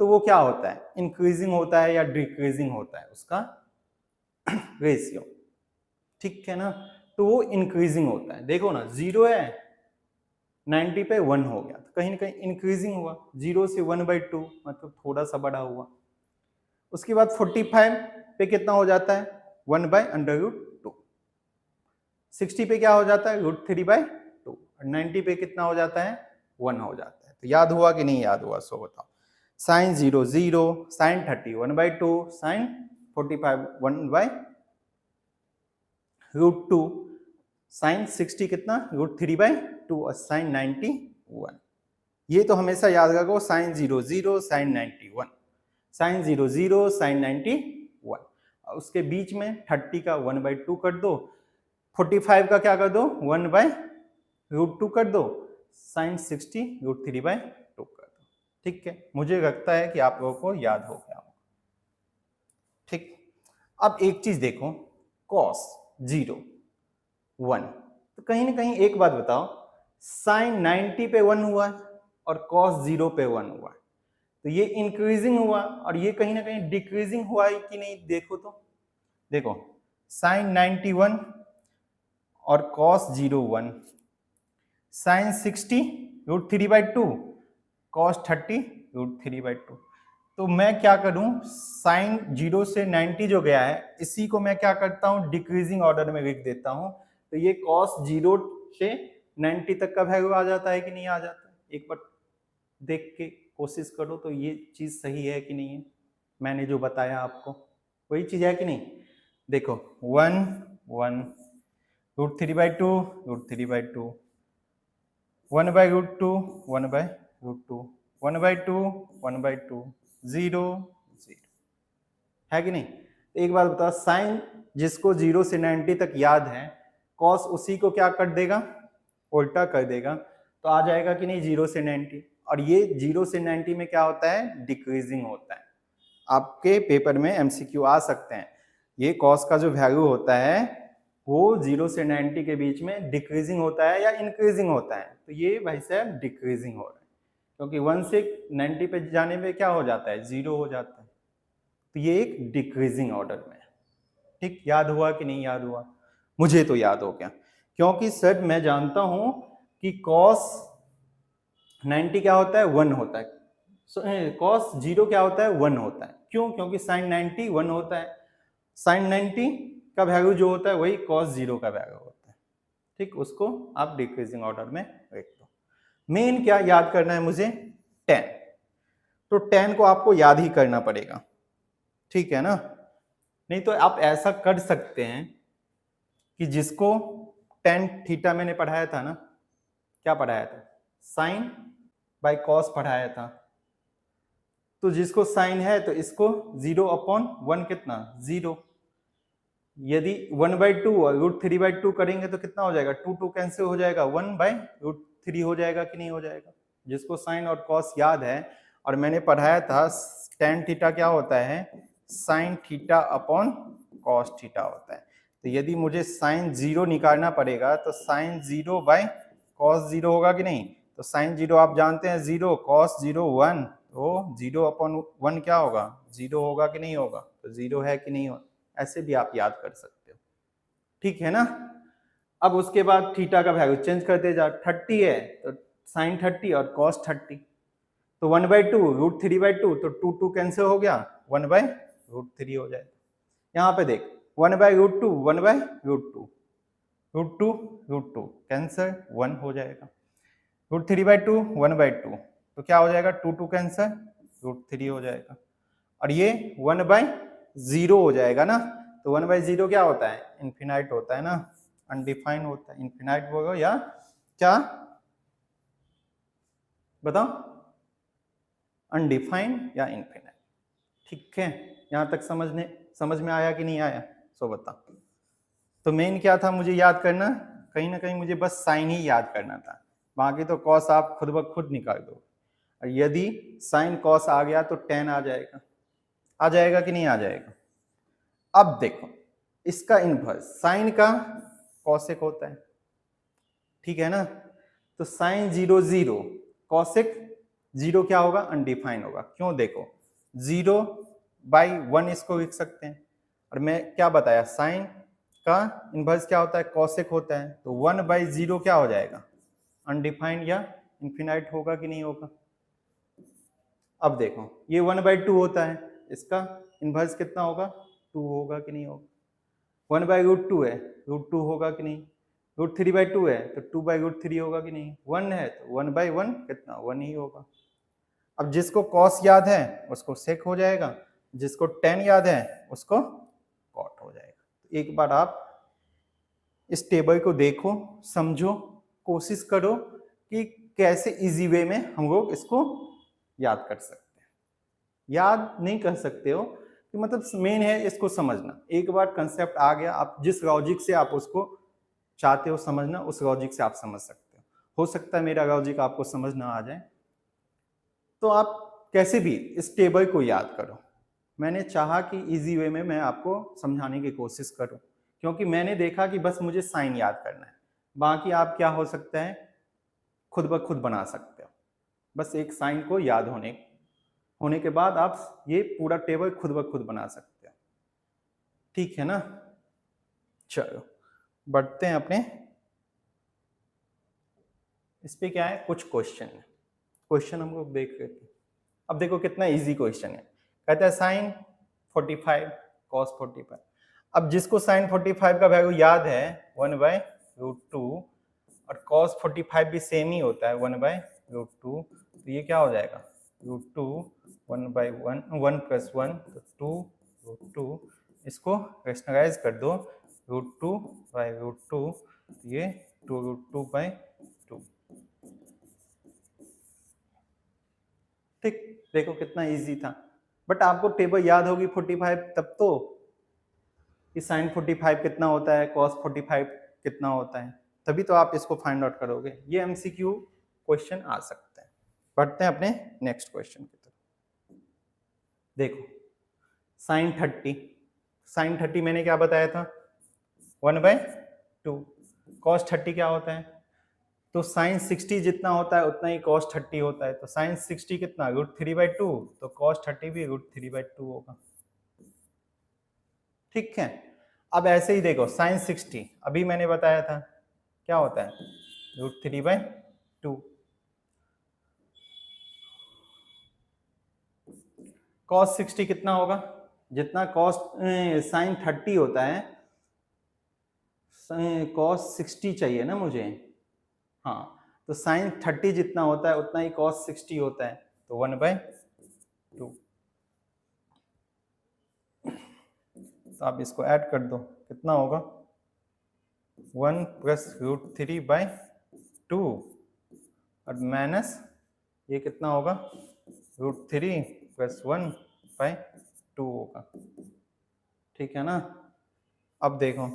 तो वो क्या होता है, इंक्रीजिंग होता है या डिक्रीजिंग होता है उसका रेशियो। ठीक है ना, तो वो इंक्रीजिंग होता है। देखो ना, 0 है 90 पे 1 हो गया, तो कहीं ना कहीं इंक्रीजिंग हुआ, 0 से 1/2 मतलब थोड़ा सा बड़ा हुआ। उसके बाद 45 पे कितना हो जाता है 1/√2। 60 पे क्या हो जाता है √3/2, और 90 पे कितना हो जाता है 1 हो जाता है। तो याद हुआ कि नहीं याद हुआ, सो बताओ। साइन 0 0, साइन 30 1/2, साइन 45 1/√2, साइन 60 कितना √3/2 और साइन 90 1। ये तो हमेशा याद रखो, साइन 0 0, साइन 90 1, साइन 0 0, साइन 90 1। और उसके बीच में 30 का 1/2 कर दो, 45 का क्या कर दो 1/√2 कर दो, साइन 60 √3/2 कर दो। ठीक है, मुझे लगता है कि आप लोगों को याद हो गया। ठीक, अब एक चीज देखो, कॉस 0 1, तो कहीं ना कहीं एक बात बताओ, साइन 90 पे 1 हुआ और कॉस 0 पे 1 हुआ, तो ये इंक्रीजिंग हुआ और ये कहीं ना कहीं डिक्रीजिंग हुआ है कि नहीं। देखो तो, देखो साइन 91 और कॉस 0 1, साइन 60 √3/2, कॉस 30 √3/2। तो मैं क्या करूं, साइन 0 से 90 जो गया है इसी को मैं क्या करता हूं डिक्रीजिंग ऑर्डर में लिख देता हूं, तो ये कॉस 0 से 90 तक का वैल्यू आ जाता है कि नहीं आ जाता है। एक बार देख के कोशिश करो तो ये चीज सही है कि नहीं है, मैंने जो बताया आपको वही चीज है कि नहीं। देखो 1 √3/2 √3/2 1/√2 1/√2 1/2 1/2 0 0 है कि नहीं। एक बात बताओ, साइन जिसको 0 से 90 तक याद है, कॉस उसी को क्या कर देगा, उल्टा कर देगा, तो आ जाएगा कि नहीं 0 से 90। और ये 0 से 90 में क्या होता है, डिक्रीजिंग होता है। आपके पेपर में एमसीक्यू आ सकते हैं, ये कॉस का जो वैल्यू होता है वो 0 से 90 के बीच में डिक्रीजिंग होता है या इंक्रीजिंग होता है, तो ये भाई साहब डिक्रीजिंग हो रहा है, क्योंकि 1 से 90 पे जाने पे क्या हो जाता है, 0 हो जाता है, तो ये एक डिक्रीजिंग ऑर्डर में है। ठीक, याद हुआ कि नहीं याद हुआ, मुझे तो याद हो गया, क्योंकि सर मैं जानता हूं कि कॉस 90 क्या होता है, 1 होता है, कॉस 0 क्या होता है, 1 होता है। क्यों, क्योंकि साइन 90 1 होता है, साइन 90 का वैल्यू जो होता है वही कॉस 0 का वैल्यू होता है। ठीक, उसको आप डिक्रीजिंग ऑर्डर में रख दो। मेन क्या याद करना है मुझे, tan, तो tan को आपको याद ही करना पड़ेगा, ठीक है ना। नहीं तो आप ऐसा कर सकते हैं कि जिसको tan थीटा मैंने पढ़ाया था ना, क्या पढ़ाया था, साइन बाय कॉस पढ़ाया था, तो जिसको साइन है तो इसको 0/1 कितना 0, यदि 1/2 और √3/2 करेंगे तो कितना हो जाएगा, 2 कैंसिल हो जाएगा, 1/√3 हो जाएगा कि नहीं हो जाएगा। जिसको साइन और कॉस याद है, और मैंने पढ़ाया था tan थीटा क्या होता है, sign theta upon cos theta होता है। तो यदि मुझे साइन 0 निकालना पड़ेगा तो साइन 0/कॉस 0 होगा कि नहीं, तो साइन 0 आप जानते हैं 0, कॉस 0 1, तो 0/1 क्या होगा, 0 होगा कि नहीं होगा, तो 0 है कि नहीं होगा, ऐसे भी आप याद कर सकते हो, ठीक है ना। अब उसके बाद थीटा का वैल्यू चेंज करते जा, 30 है तो साइन 30 और कॉस 30, तो 1/2 √3/2, तो 2 कैंसिल हो गया, 1/√3 हो जाएगा। यहाँ पे देख 1/√2 1/√2 √2 √2 कैंसर 1 हो जाएगा, √3/2 1/2, तो क्या हो जाएगा, 2 कैंसर √3 हो जाएगा, और ये 1/0 हो जाएगा ना, तो 1/0 क्या होता है, इनफिनाइट होता है ना, अनडिफाइंड होता है, इनफिनाइट होगा या क्या बताओ, अनडिफाइंड या इनफिनाइट, ठीक है। यहां तक समझ में आया कि नहीं आया, सो बता। तो मेन क्या था मुझे याद करना, कहीं ना कहीं मुझे बस साइन ही याद करना था, बाकी तो कॉस आप खुद ब खुद निकाल दो, और यदि साइन कॉस आ गया तो tan आ जाएगा कि नहीं आ जाएगा। अब देखो इसका इनवर्स साइन का कॉसेक होता है, ठीक है ना, तो साइन 0 0 कॉसेक 0 क्या होगा, अनडिफाइन होगा। क्यों, देखो 0/1 इसको लिख सकते हैं, और मैं क्या बताया, साइन का इनवर्स क्या होता है, कॉसेक होता है, तो 1/0 क्या हो जाएगा, अनडिफाइंड या इनफिनाइट होगा कि नहीं होगा। अब देखो ये 1/2 होता है, इसका इनवर्स कितना होगा, 2 होगा कि नहीं होगा। 1/√2 है, √2 होगा कि नहीं, √3/2 है तो 2/√3 होगा कि नहीं, 1 है तो 1/1 कितना 1 ही होगा। अब जिसको कॉस याद है उसको सेक हो जाएगा, जिसको tan याद है उसको कॉट हो जाएगा। एक बार आप इस टेबल को देखो, समझो, कोशिश करो कि कैसे इजी वे में हम लोग इसको याद कर सकते हैं। याद नहीं कर सकते हो कि मतलब मेन है इसको समझना, एक बार कंसेप्ट आ गया, आप जिस लॉजिक से आप उसको चाहते हो समझना उस लॉजिक से आप समझ सकते हो सकता है मेरा लॉजिक आपको समझ ना आ जाए, तो आप कैसे भी इस टेबल को याद करो। मैंने चाहा कि इजी वे में मैं आपको समझाने की कोशिश करूं, क्योंकि मैंने देखा कि बस मुझे साइन याद करना है, बाकी आप क्या हो सकता है खुद ब खुद बना सकते हो, बस एक साइन को याद होने के बाद आप ये पूरा टेबल खुद ब खुद बना सकते हो, ठीक है ना। चलो बढ़ते हैं अपने इस पे, क्या है कुछ क्वेश्चन हम लोग देख लेते हैं। अब देखो कितना इजी क्वेश्चन है, कहता है साइन 45 कॉस 45। अब जिसको साइन 45 का वैल्यू याद है 1/√2 और कॉस 45 भी सेम ही होता है 1/√2, तो ये क्या हो जाएगा √2 1/1 1 + 1 तो 2 √2, इसको रेशनलाइज कर दो √2/√2, ये 2√2/2। ठीक, देखो कितना इजी था। बट आपको टेबल याद होगी 45 तब तो कि sin 45 कितना होता है, cos 45 कितना होता है, तभी तो आप इसको फाइंड आउट करोगे। ये एमसीक्यू क्वेश्चन आ सकते हैं। बढ़ते हैं अपने नेक्स्ट क्वेश्चन की तरफ। देखो sin 30 मैंने क्या बताया था 1/2। cos 30 क्या होता है, तो sin 60 जितना होता है उतना ही cos 30 होता है। तो sin 60 कितना √3/2, तो cos 30 भी √3/2 होगा। ठीक है, अब ऐसे ही देखो sin 60 अभी मैंने बताया था क्या होता है √3/2। cos 60 कितना होगा, जितना sin 30 होता है, cos 60 चाहिए ना मुझे, हाँ, तो sin 30 जितना होता है उतना ही cos 60 होता है, तो 1/2। तो आप इसको ऐड कर दो, कितना होगा 1 + √3/2 और माइनस ये कितना होगा √3 + 1/2 होगा। ठीक है ना। अब देखो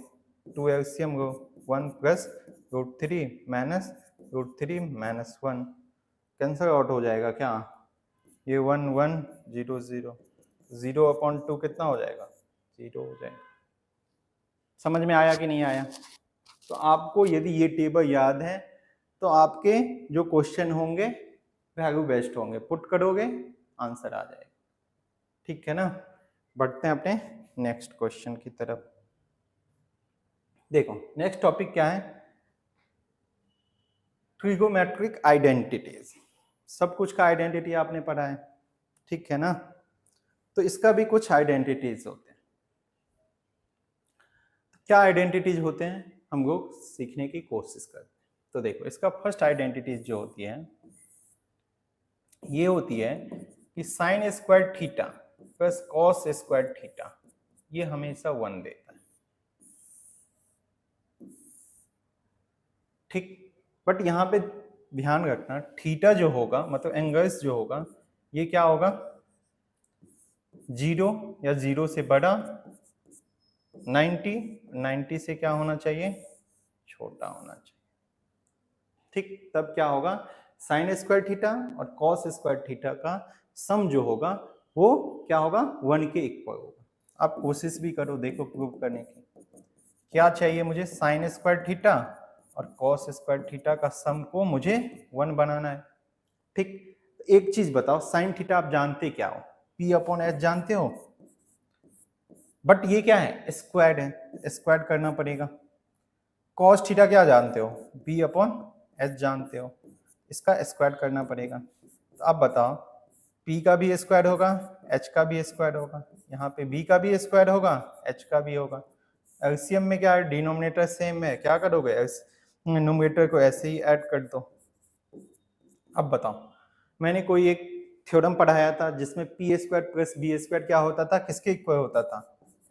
2 एलसीएम को 1 + √3 माइनस √3 माइनस 1 कैंसिल आउट हो जाएगा क्या, ये 1 1 0 0 0/2 कितना हो जाएगा 0 हो जाएगा। समझ में आया कि नहीं आया। तो आपको यदि ये टेबल याद है तो आपके जो क्वेश्चन होंगे वैल्यू बेस्ड होंगे, पुट करोगे आंसर आ जाएगा। ठीक है ना। बढ़ते हैं अपने नेक्स्ट क्वेश्चन की तरफ। देखो नेक्स्ट टॉपिक क्या है, ट्रिगोमेट्रिक आइडेंटिटीज। सब कुछ का आइडेंटिटी आपने पढ़ा है, ठीक है ना। तो इसका भी कुछ आइडेंटिटीज होते हैं। क्या आइडेंटिटीज होते हैं हम लोग सीखने की कोशिश करते हैं। तो देखो इसका फर्स्ट आइडेंटिटीज जो होती है ये होती है कि sin square theta plus cos square theta ये हमेशा 1 देता है। ठीक, बट यहाँ पे ध्यान रखना थीटा जो होगा मतलब एंगल्स जो होगा ये क्या होगा 0 या 0 से बड़ा, 90 से क्या होना चाहिए छोटा होना चाहिए। ठीक, तब क्या होगा sin स्क्वायर थीटा और cos स्क्वायर थीटा का सम जो होगा वो क्या होगा 1 के इक्वल होगा। आप कोशिश भी करो, देखो प्रूव करने की। क्या चाहिए मुझे sin स्क्वायर थीटा और cos स्क्वायर थीटा का सम को मुझे 1 बनाना है। ठीक, एक चीज बताओ sin थीटा आप जानते क्या हो, P/S जानते हो, बट ये क्या है स्क्वायर है, स्क्वायर करना पड़ेगा। cos थीटा क्या जानते हो P/S जानते हो, इसका स्क्वायर करना पड़ेगा। तो अब बताओ P का भी स्क्वायर होगा H का भी स्क्वायर होगा, यहाँ पे B का भी स्क्वायर होगा H का भी होगा। एलसीएम में क्या है डिनोमिनेटर सेम है, क्या करोगे न्यूमरेटर को ऐसे ही ऐड कर दो। अब बताओ मैंने कोई एक थ्योरम पढ़ाया था जिसमें P² + B² क्या होता था, किसके इक्वल होता था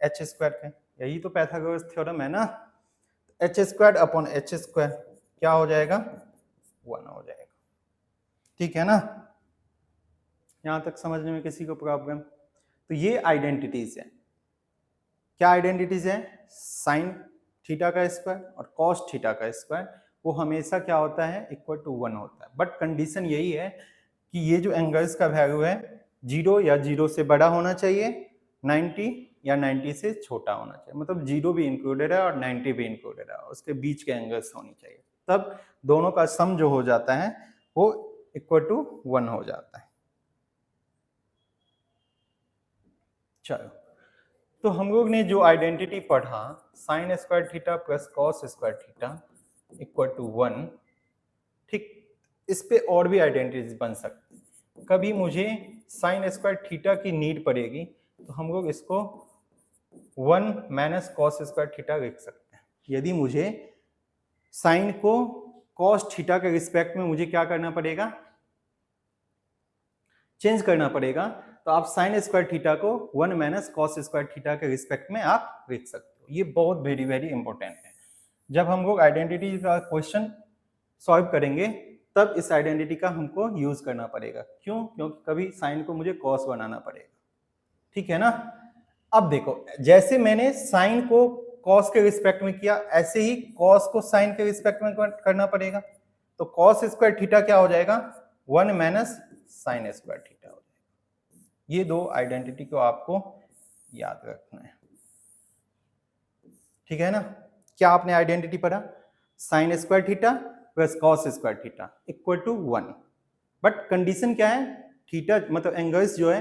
H² के। यही तो पाइथागोरस थ्योरम है ना। H²/H² क्या हो जाएगा 1 हो जाएगा। ठीक है ना, यहां तक समझने में किसी को प्रॉब्लम। तो ये आइडेंटिटीज है। क्या आइडेंटिटीज है, साइन थीटा का स्क्वायर और कॉस थीटा का स्क्वायर वो हमेशा क्या होता है इक्वल टू 1 होता है। बट कंडीशन यही है कि ये जो एंगल्स का वैल्यू है 0 या 0 से बड़ा होना चाहिए, 90 या 90 से छोटा होना चाहिए। मतलब 0 भी इंक्लूडेड है और 90 भी इंक्लूडेड है, उसके बीच के एंगल्स होनी चाहिए, तब दोनों का सम जो हो जाता है वो इक्वल टू 1 हो जाता है। चलो, तो हम लोग ने जो आइडेंटिटी पढ़ा sine square theta plus cos square theta equal to 1, ठीक, इस पे और भी आइडेंटिटीज बन सकती है। कभी मुझे साइन स्क्वायर थीटा की नीड पड़ेगी तो हम लोग इसको 1 माइनस कॉस स्क्वायर थीटा लिख सकते हैं। यदि मुझे साइन को कॉस थीटा के रिस्पेक्ट में मुझे क्या करना पड़ेगा चेंज करना पड़ेगा, तो आप साइन स्क्वायर थीटा को 1 माइनस कॉस स्क्वायर थीटा के रिस्पेक्ट में आप लिख सकते हो। ये बहुत वेरी वेरी इंपॉर्टेंट है। जब हम लोग आइडेंटिटी का क्वेश्चन सॉल्व करेंगे तब इस आइडेंटिटी का हमको यूज करना पड़ेगा। क्यों? क्योंकि कभी साइन को मुझे कॉस बनाना पड़ेगा, ठीक है ना। अब देखो, जैसे मैंने साइन को कॉस के रिस्पेक्ट में किया, ऐसे ही कॉस को साइन के रिस्पेक्ट में करना पड़ेगा। तो कॉस स्क्वायर थीटा क्या हो जाएगा? 1 माइनस साइन स्क्वायर थीटा हो जाएगा। ये दो आइडेंटिटी को आपको याद रखना है, ठीक है ना। क्या आपने आइडेंटिटी पढ़ा? Sine square theta plus cos square theta equal to 1। But condition क्या है? थीटा मतलब एंगल्स जो है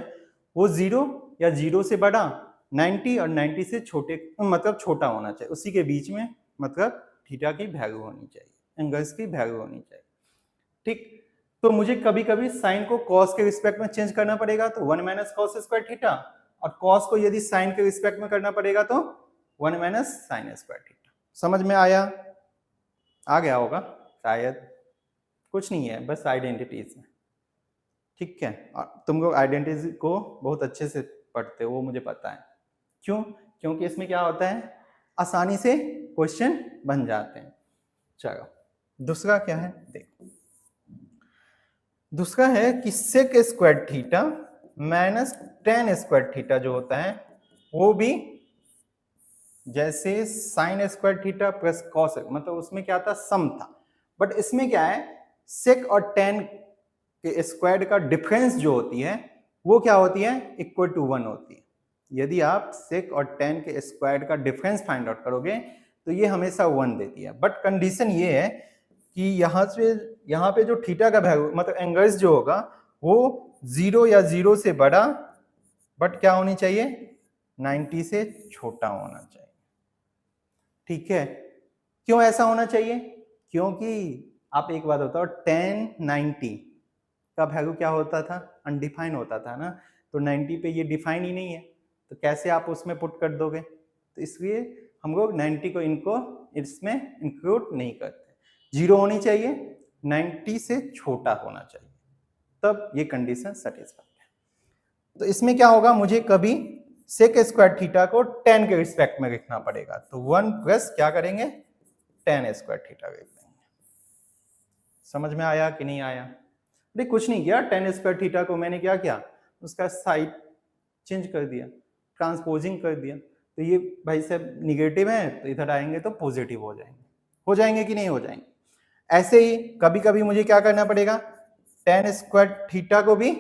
वो 0 या 0 से बड़ा, 90 और 90 से छोटे मतलब छोटा होना चाहिए, उसी के बीच में मतलब थीटा की वैल्यू होनी चाहिए, एंगल्स की वैल्यू होनी चाहिए, ठीक। तो मुझे कभी कभी साइन को कॉस के रिस्पेक्ट में चेंज करना पड़ेगा, तो 1 माइनस कॉस स्क्वायर थीटा, और कॉस को यदि साइन के रिस्पेक्ट में करना पड़ेगा तो 1 माइनस साइन स्क्वायर थीटा। समझ में आया? आ गया होगा शायद। कुछ नहीं है, बस आइडेंटिटीज है, ठीक है। और तुम लोग आइडेंटिटी को बहुत अच्छे से पढ़ते हो, वो मुझे पता है। क्यों? क्योंकि इसमें क्या होता है, आसानी से क्वेश्चन बन जाते हैं। चलो दूसरा क्या है देखो, दूसरा है कि sec square theta minus tan square theta जो होता है वो भी जैसे sine square theta plus cos, मतलब उसमें क्या था, सम था। बट इसमें क्या है, सेक और टेन के स्क्वायर का डिफरेंस जो होती है वो क्या होती है, इक्वल टू 1 होती है। यदि आप सेक और टेन के स्क्वायर का डिफरेंस फाइंड आउट करोगे तो ये हमेशा 1 देती है। बट कंडीशन ये है कि यहाँ पे जो थीटा का वैल्यू मतलब एंगल्स जो होगा वो 0 या 0 से बड़ा, बट क्या होनी चाहिए, 90 से छोटा होना चाहिए, ठीक है। क्यों ऐसा होना चाहिए? क्योंकि आप एक बात बताओ, 10 90 का वैल्यू क्या होता था, अनडिफाइन होता था ना। तो 90 पे ये डिफाइन ही नहीं है, तो कैसे आप उसमें पुट कर दोगे। तो इसलिए हम लोग 90 को इनको इसमें इंक्लूड नहीं करते। 0 होनी चाहिए, 90 से छोटा होना चाहिए, तब ये कंडीशन सेटिस्फाइड है। तो इसमें क्या होगा, मुझे कभी सेक स्क्वायर थीटा को 10 के रिस्पेक्ट में लिखना पड़ेगा, तो 1 प्लस क्या करेंगे, 10 स्क्वायर थीटा लिख देंगे। समझ में आया कि नहीं आया? अरे कुछ नहीं किया, 10 स्क्वायर थीटा को मैंने क्या किया, उसका साइड चेंज कर दिया, ट्रांसपोजिंग कर दिया। तो ये भाई साहब निगेटिव है, तो इधर आएंगे तो पॉजिटिव हो जाएंगे कि नहीं हो जाएंगे। ऐसे ही कभी कभी मुझे क्या करना पड़ेगा, 10 स्क्वायर थीटा को भी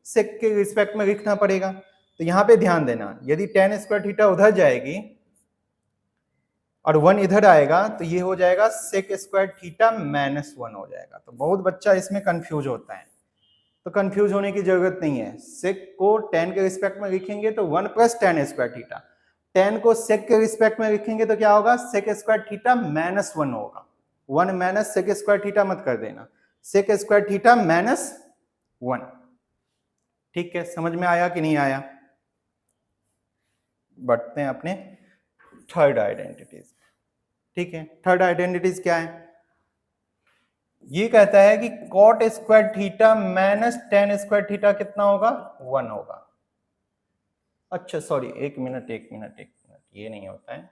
सेक के रिस्पेक्ट में लिखना पड़ेगा। तो यहां पे ध्यान देना, यदि 10 स्क्वायर थीटा उधर जाएगी और 1 इधर आएगा तो ये हो जाएगा सेक स्क्वायर थीटा माइनस 1 हो जाएगा। तो बहुत बच्चा इसमें कंफ्यूज होता है, तो कंफ्यूज होने की जरूरत नहीं है। सेक को 10 के रिस्पेक्ट में लिखेंगे तो 1 प्लस 10 स्क्वायर थीटा, 10 को सेक के रिस्पेक्ट में लिखेंगे तो क्या होगा, सेक स्क्वायर थीटा माइनस 1 होगा। 1 माइनस सेक स्क्वायर थीटा मत कर देना, सेक स्क्वायर थीटा माइनस 1, ठीक है। समझ में आया कि नहीं आया? बढ़ते हैं अपने थर्ड आइडेंटिटीज, ठीक है। थर्ड आइडेंटिटीज क्या है, ये कहता है कि cot square theta minus tan square theta कितना होगा, 1 होगा। अच्छा सॉरी, एक मिनट, ये नहीं होता है,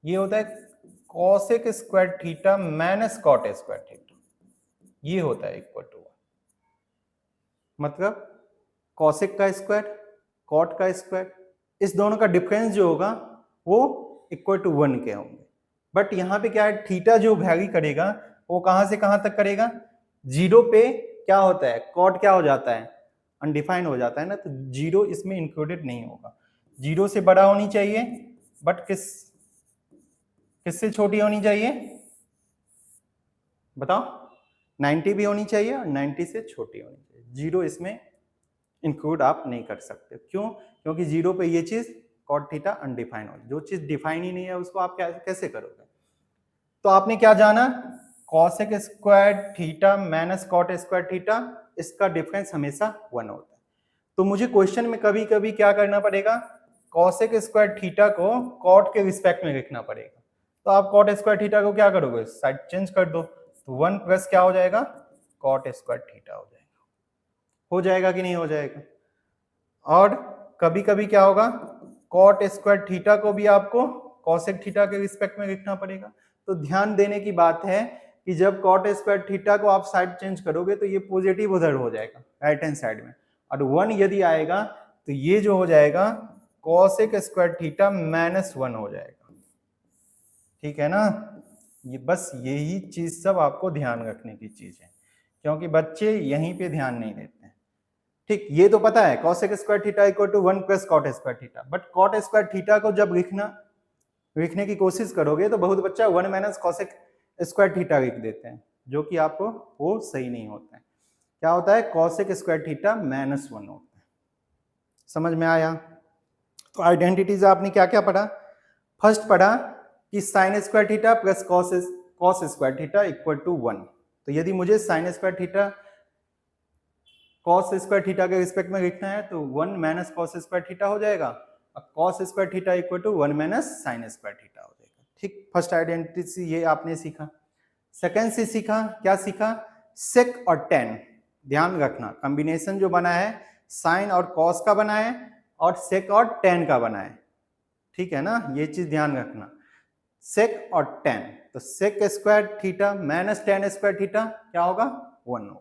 ये होता है cosec square theta minus cot square theta, ये होता है इक्वल टू 1। मतलब कॉसेक का स्क्वायर, कॉट का स्क्वायर, इस दोनों का डिफरेंस जो होगा वो इक्वल टू 1 के होंगे। बट यहाँ पे क्या है, थीटा जो वैरी करेगा वो कहां से कहां तक करेगा, 0 पे क्या होता है, कॉट क्या हो जाता है, अनडिफाइंड हो जाता है ना, तो 0 इसमें इंक्लूडेड नहीं होगा। 0 से बड़ा होनी चाहिए, बट किससे छोटी होनी चाहिए बताओ, 90 भी होनी चाहिए और 90 से छोटी होनी चाहिए। 0 इसमें इंक्लूड आप नहीं कर सकते। क्यों? क्योंकि 0 पे ये चीज कॉट थीटा अनडिफाइन हो, जो चीज डिफाइन ही नहीं है उसको आप कैसे करोगे। तो आपने क्या जाना, cosec square theta minus cot square theta, इसका डिफरेंस हमेशा 1 होता है। तो मुझे क्वेश्चन में कभी कभी क्या करना पड़ेगा, कॉसेक स्क्वायर थीटा को कॉट के रिस्पेक्ट में लिखना पड़ेगा। तो आप कॉट स्क्वायर थीटा को क्या करोगे, साइड चेंज कर दो, तो 1 प्लस क्या हो जाएगा, कॉट स्क्वायर थीटा हो जाएगा। हो जाएगा कि नहीं हो जाएगा? और कभी कभी क्या होगा, कॉट स्क्वायर थीटा को भी आपको कॉसेक थीटा के रिस्पेक्ट में लिखना पड़ेगा। तो ध्यान देने की बात है कि जब कॉट स्क्वायर थीटा को आप साइड चेंज करोगे तो ये पॉजिटिव उधर हो जाएगा राइट हैंड साइड में, और 1 यदि आएगा तो ये जो हो जाएगा कॉसेक स्क्वायर थीटा -1 हो जाएगा। ठीक है ना? ये बस यही चीज सब आपको ध्यान रखने की चीज है, क्योंकि बच्चे यहीं पे ध्यान नहीं देते हैं। ठीक, ये तो पता है cosec square theta equal to 1 plus cot square theta, but cot square theta को जब लिखने की कोशिश करोगे तो बहुत बच्चा 1 माइनस कॉसेक स्क्वायर थीटा लिख देते हैं, जो कि आपको वो सही नहीं होता है। क्या होता है? कॉसेक स्क्वायर थीटा -1 होता है। समझ में आया? तो आइडेंटिटीज आपने क्या क्या पढ़ा? फर्स्ट पढ़ा कि sine square theta plus cos square theta equal to 1। तो यदि मुझे sine square theta cos square theta के रिस्पेक्ट में लिखना है तो 1 माइनस कॉस स्क्वायर थीटा हो जाएगा, और cos square theta equal to 1 minus sine square theta हो जाएगा। ठीक, फर्स्ट आइडेंटिटी ये आपने सीखा। सेकंड से सीखा, क्या सीखा? सेक और टेन। ध्यान रखना कॉम्बिनेशन जो बना है साइन और कॉस का बना है और सेक और टेन का बना है। ठीक है ना? ये चीज ध्यान रखना, सेक और टेन। तो sec square theta minus tan square theta क्या होगा? 1 होगा।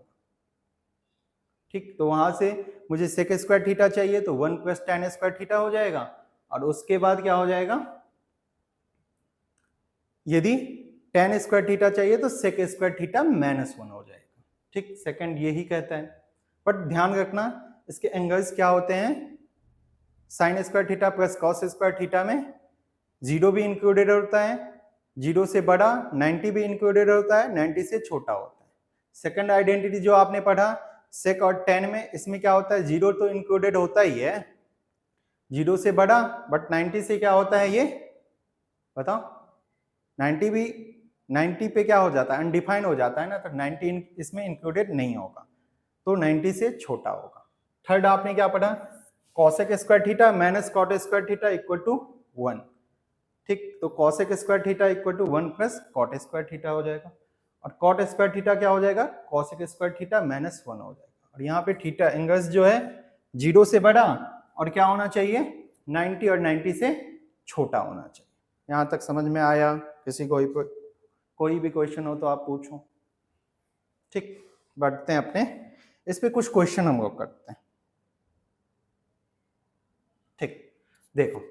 ठीक, तो वहां से मुझे सेक स्क्वायर थीटा चाहिए तो 1 प्लस टेन स्क्वायर थीटा हो जाएगा, और उसके बाद क्या हो जाएगा? यदि टेन स्क्वायर थीटा चाहिए तो सेक स्क्वायर थीटा -1 हो जाएगा। ठीक, सेकंड यही कहता है। बट ध्यान रखना इसके एंगल्स क्या होते हैं? Sign square theta plus cos square theta में 0 भी इंक्लूडेड होता है, 0 से बड़ा 90 भी इंक्लूडेड होता है, 90 से छोटा होता है। सेकंड आइडेंटिटी जो आपने पढ़ा सेक और टेन में, इसमें क्या होता है? 0 तो इंक्लूडेड होता ही है, 0 से बड़ा, बट 90 से क्या होता है ये बताओ? 90 भी 90 पे क्या हो जाता है? अनडिफाइंड हो जाता है ना, तो 90 इसमें इंक्लूडेड नहीं होगा, तो 90 से छोटा होगा। थर्ड आपने क्या पढ़ा? Cosec square theta minus cot square theta equal to 1। ठीक, तो cosec square theta equal to 1 plus cot square theta हो जाएगा, और कॉट स्क्वायर थीटा क्या हो जाएगा? कॉसेक स्क्वायर थीटा -1 हो जाएगा। और यहाँ पे थीटा एंगल्स जो है 0 से बड़ा और क्या होना चाहिए? 90, और 90 से छोटा होना चाहिए। यहाँ तक समझ में आया? किसी को कोई भी क्वेश्चन हो तो आप पूछो। ठीक, बढ़ते हैं अपने इस पे कुछ क्वेश्चन हम लोग करते हैं। ठीक, देखो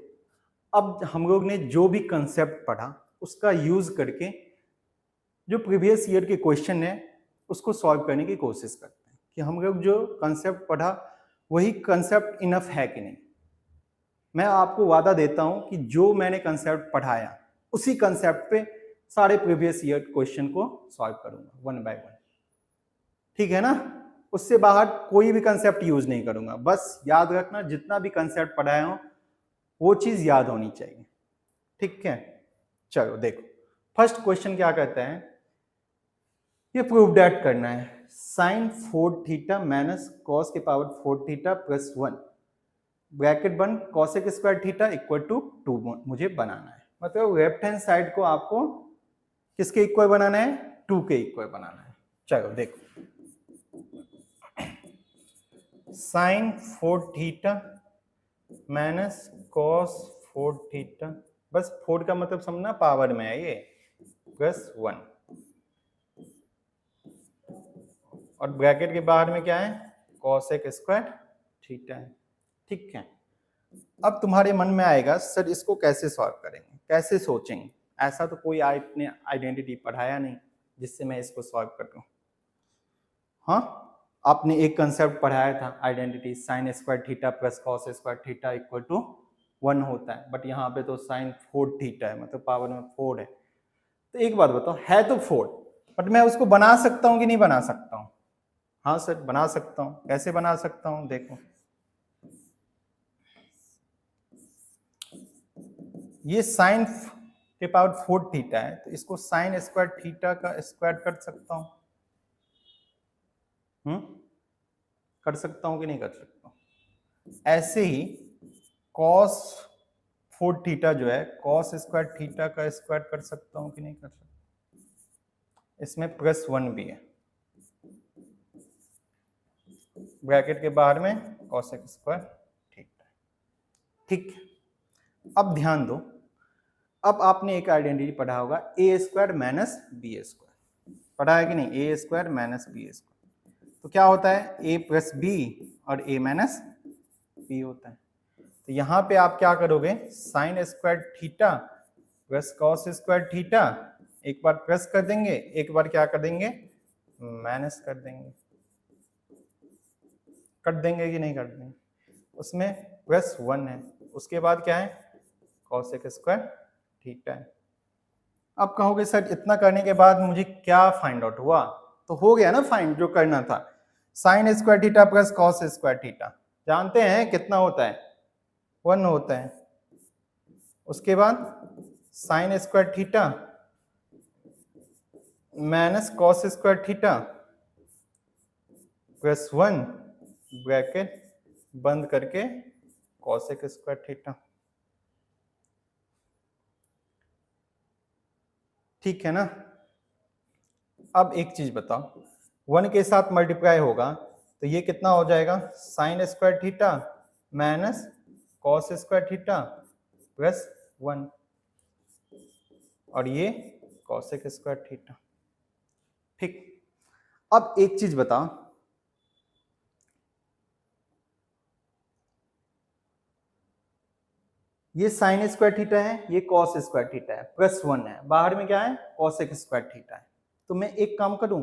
अब हम लोग ने जो भी कंसेप्ट पढ़ा उसका यूज करके जो प्रीवियस ईयर के क्वेश्चन है उसको सॉल्व करने की कोशिश करते हैं कि हम लोग जो कंसेप्ट पढ़ा वही कंसेप्ट इनफ है कि नहीं। मैं आपको वादा देता हूं कि जो मैंने कंसेप्ट पढ़ाया उसी कंसेप्ट पे सारे प्रीवियस ईयर क्वेश्चन को सॉल्व करूंगा 1 बाय 1। ठीक है ना? उससे बाहर कोई भी कंसेप्ट यूज नहीं करूंगा। बस याद रखना जितना भी कंसेप्ट पढ़ाया हूं वो चीज याद होनी चाहिए। ठीक है, चलो देखो फर्स्ट क्वेश्चन क्या कहता है, ये प्रूव दैट करना है साइन 4 थीटा माइनस कॉस के power 4 theta plus 1 bracket one cosec square theta equal to 2 मुझे बनाना है। मतलब लेफ्ट हैंड साइड को आपको किसके इक्वल बनाना है? 2 के इक्वल बनाना है। चलो देखो sine 4 theta minus cos 4 theta, बस 4 का मतलब समझना पावर में है ये, प्लस 1, और ब्रैकेट के बाहर में क्या है? कॉसेक स्क्वायर थीटा है। ठीक है, अब तुम्हारे मन में आएगा सर इसको कैसे सॉल्व करेंगे, कैसे सोचेंगे? ऐसा तो कोई आपने आइडेंटिटी पढ़ाया नहीं जिससे मैं इसको सॉल्व कर लूं। हाँ, आपने एक कंसेप्ट पढ़ाया था identity sine square theta plus cos square theta equal to 1 होता है, बट यहाँ पे तो साइन 4 थीटा है, मतलब पावर में 4 है। तो एक बात बताओ, है तो 4, बट मैं उसको बना सकता हूँ कि नहीं बना सकता हूँ? हाँ सर बना सकता हूँ। कैसे बना सकता हूँ? देखो ये साइन के पावर 4 थीटा है, तो इसको साइन स्क्वायर थीटा का स्क्वायर कर सकता हूँ। कर सकता हूँ कि नहीं कर सकता हूँ? ऐसे ही कॉस 4 थीटा जो है कॉस स्क्वायर थीटा का स्क्वायर कर सकता हूँ कि नहीं कर सकता? इसमें प्लस 1 भी है। ब्रैकेट के बाहर में cosec स्क्वायर थीटा। ठीक, अब ध्यान दो, अब आपने एक आइडेंटिटी पढ़ा होगा ए स्क्वायर माइनस बी स्क्वायर, पढ़ा है कि नहीं? ए स्क्वायर माइनस बी स्क्वायर, तो क्या होता है? ए प्लस बी और ए माइनस बी होता है। तो यहाँ पे आप क्या करोगे? Sign square theta plus cos square theta, एक बार प्लस कर देंगे, एक बार क्या कर देंगे? माइनस कर देंगे। कर देंगे कि नहीं कर देंगे? उसमें प्लस 1 है, उसके बाद क्या है? कॉसेक स्क्वायर थीटा है। अब कहोगे सर इतना करने के बाद मुझे क्या फाइंड आउट हुआ? तो हो गया ना फाइंड जो करना था, sign square theta plus cos square theta, जानते हैं कितना होता है? 1 होता है। उसके बाद sign square theta minus cos square theta plus 1 bracket बंद करके कॉसेक स्क्वायर थीटा। ठीक है ना? अब एक चीज बताओ, 1 के साथ मल्टीप्लाई होगा तो ये कितना हो जाएगा? Sign square theta minus cos square theta plus 1, और ये कॉसेक स्क्वायर थीटा। ठीक, अब एक चीज बताओ, ये साइन स्क्वायर थीटा है, ये कॉस स्क्वायर थीटा है, प्लस 1 है, बाहर में क्या है? कॉसेक स्क्वायर थीटा है। तो मैं एक काम करूं,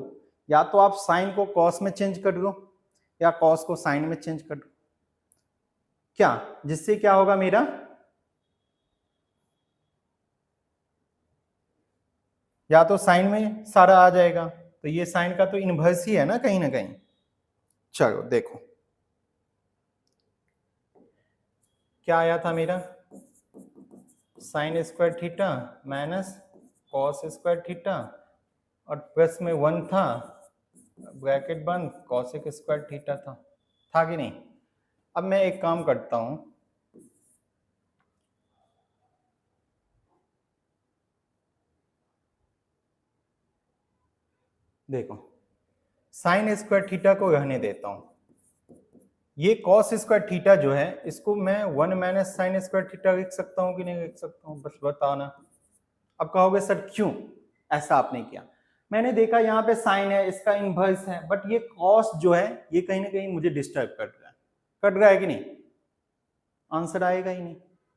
या तो आप साइन को कॉस में चेंज कर दो या कॉस को साइन में चेंज कर दो, क्या? जिससे क्या होगा मेरा? या तो साइन में सारा आ जाएगा, तो ये साइन का तो इनवर्स ही है ना कहीं ना कहीं। चलो देखो क्या आया था मेरा? Sign square theta minus cos square theta और प्लस में 1 था, ब्रैकेट बंद, कॉसेक स्क्वायर थीटा था कि नहीं? अब मैं एक काम करता हूं, देखो साइन स्क्वायर थीटा को रहने देता हूं, ये कॉस स्क्वायर थीटा जो है इसको मैं 1 माइनस साइन स्क्वायर थीटा लिख सकता हूं कि नहीं लिख सकता हूं? बस बताना। अब कहोगे सर क्यों ऐसा आपने किया? मैंने देखा यहाँ पे साइन है, इसका इनवर्स है, बट ये कॉस जो है ये कहीं ना कहीं मुझे डिस्टर्ब कर रहा है, कट रहा है कि नहीं? आंसर आएगा ही नहीं।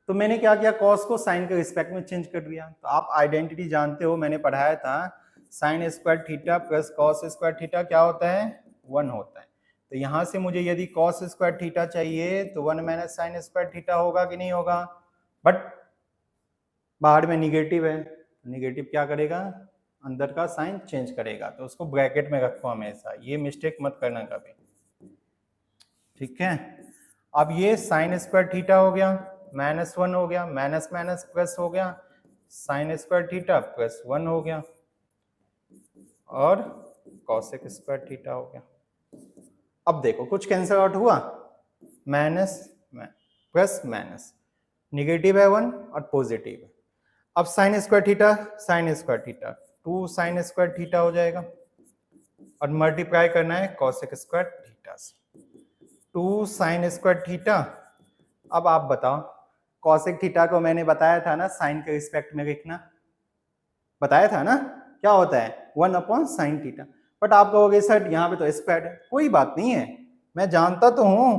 तो मैंने क्या किया? कॉस को साइन के रिस्पेक्ट में चेंज कर दिया। तो आप आइडेंटिटी जानते हो, मैंने पढ़ाया था, sign square theta plus cos square theta क्या होता है? 1 होता है। तो यहां से मुझे यदि कॉस स्क्वायर थीटा चाहिए तो 1 माइनस साइन स्क्वायर थीटा होगा कि नहीं होगा? बट बाहर में निगेटिव है, निगेटिव क्या करेगा? अंदर का साइन चेंज करेगा, तो उसको ब्रैकेट में रखो हमेशा, ये मिस्टेक मत करना कभी। ठीक है, अब ये साइन स्क्वायर थीटा हो गया, माइनस 1 हो गया, माइनस माइनस प्लस हो गया, साइन स्क्वायर थीटा प्लस 1 हो गया, और कॉसेक स्क्वायर थीटा हो गया। अब देखो कुछ कैंसिल आउट हुआ, माइनस प्लस माइनस, निगेटिव है 1 और पॉजिटिव है। अब sign square theta sine square theta 2 sign square theta हो जाएगा, और मल्टीप्लाई करना है कॉसेक स्क्वायर थीटा से, 2 साइन स्क्वायर थीटा। अब आप बताओ, कॉसेक थीटा को मैंने बताया था ना साइन के रिस्पेक्ट में लिखना, बताया था ना, क्या होता है? 1 अपॉन साइन थीटा। बट आप कहोगे सर यहाँ पे तो स्क्वायर है, कोई बात नहीं है, मैं जानता तो हूं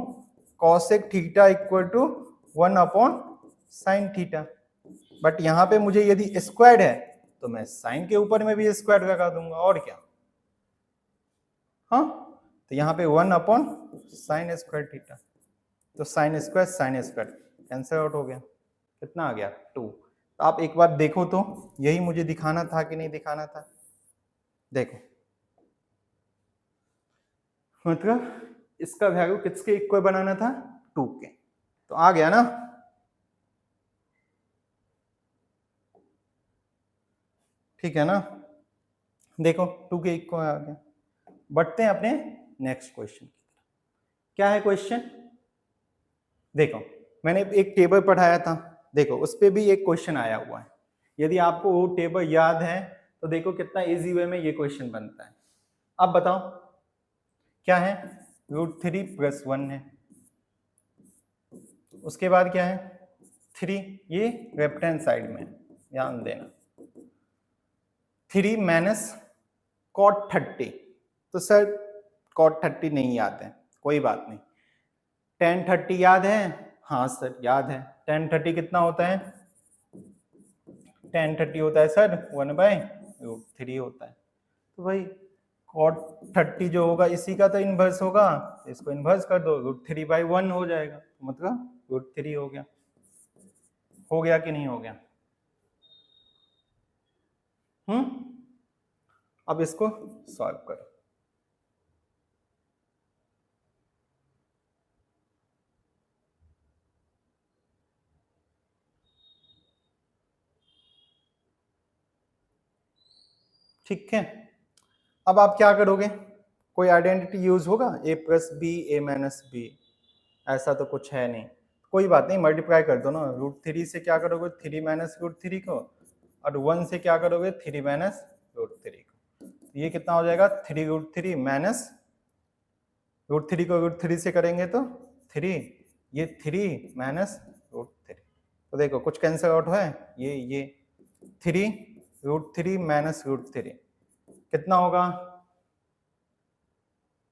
cosec theta equal to 1 upon sine theta, but यहाँ पे मुझे यदि स्क्वायर है तो मैं साइन के ऊपर में भी स्क्वायर लगा दूंगा, और क्या? हाँ, तो यहाँ पे 1 अपॉन साइन स्क्वायर थीटा, तो साइन स्क्वायर कैंसिल आउट हो गया, कितना आ गया? 2। तो आप एक बार देखो तो यही मुझे दिखाना था कि नहीं दिखाना था? देखो मतलब इसका वैल्यू किसके इक्वल बनाना था? 2 के, तो आ गया ना? ठीक है ना? देखो 2 के इक्वल आ गया। बढ़ते हैं अपने नेक्स्ट क्वेश्चन की तरफ। क्या है क्वेश्चन? देखो मैंने एक टेबल पढ़ाया था, देखो उस पे भी एक क्वेश्चन आया हुआ है, यदि आपको वो टेबल याद है तो देखो कितना इजी वे में ये क्वेश्चन बनता है। अब बताओ क्या है? √3 + 1 है। उसके बाद क्या है 3, ये लेफ्ट हैंड साइड में, ध्यान देना। 3 - cot 30, तो सर cot 30 नहीं याद है, कोई बात नहीं। tan 30 याद है? हाँ सर याद है। tan 30 कितना होता है? tan 30 होता है सर 1/√3 होता है। तो भाई cot 30 जो होगा इसी का तो इनवर्स होगा, इसको इनवर्स कर दो, √3/1 हो जाएगा, मतलब √3 हो गया। हो गया कि नहीं हो गया? अब इसको सॉल्व करो। ठीक है, अब आप क्या करोगे? कोई आइडेंटिटी यूज होगा? a + b a - b, ऐसा तो कुछ है नहीं। कोई बात नहीं, मल्टीप्लाई कर दो ना। √3 से क्या करोगे? 3 - √3 को, और 1 से क्या करोगे? 3 - √3 को। ये कितना हो जाएगा? 3√3 माइनस √3 को √3 से करेंगे तो 3, ये 3 माइनस √3। तो देखो कुछ कैंसिल आउट है, ये 3√3 माइनस √3 कितना होगा?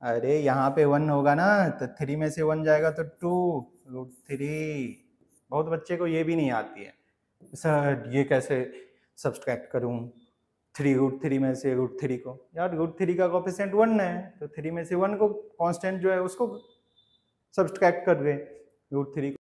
अरे यहाँ पे 1 होगा ना, तो 3 में से 1 जाएगा तो 2√3। बहुत बच्चे को ये भी नहीं आती है, सर ये कैसे सब्सट्रैक्ट करूँ 3√3 में से √3 को? यार √3 का कोएफिशिएंट 1 है, तो 3 में से 1 को कांस्टेंट जो है उसको सब्सट्रैक्ट कर दे √3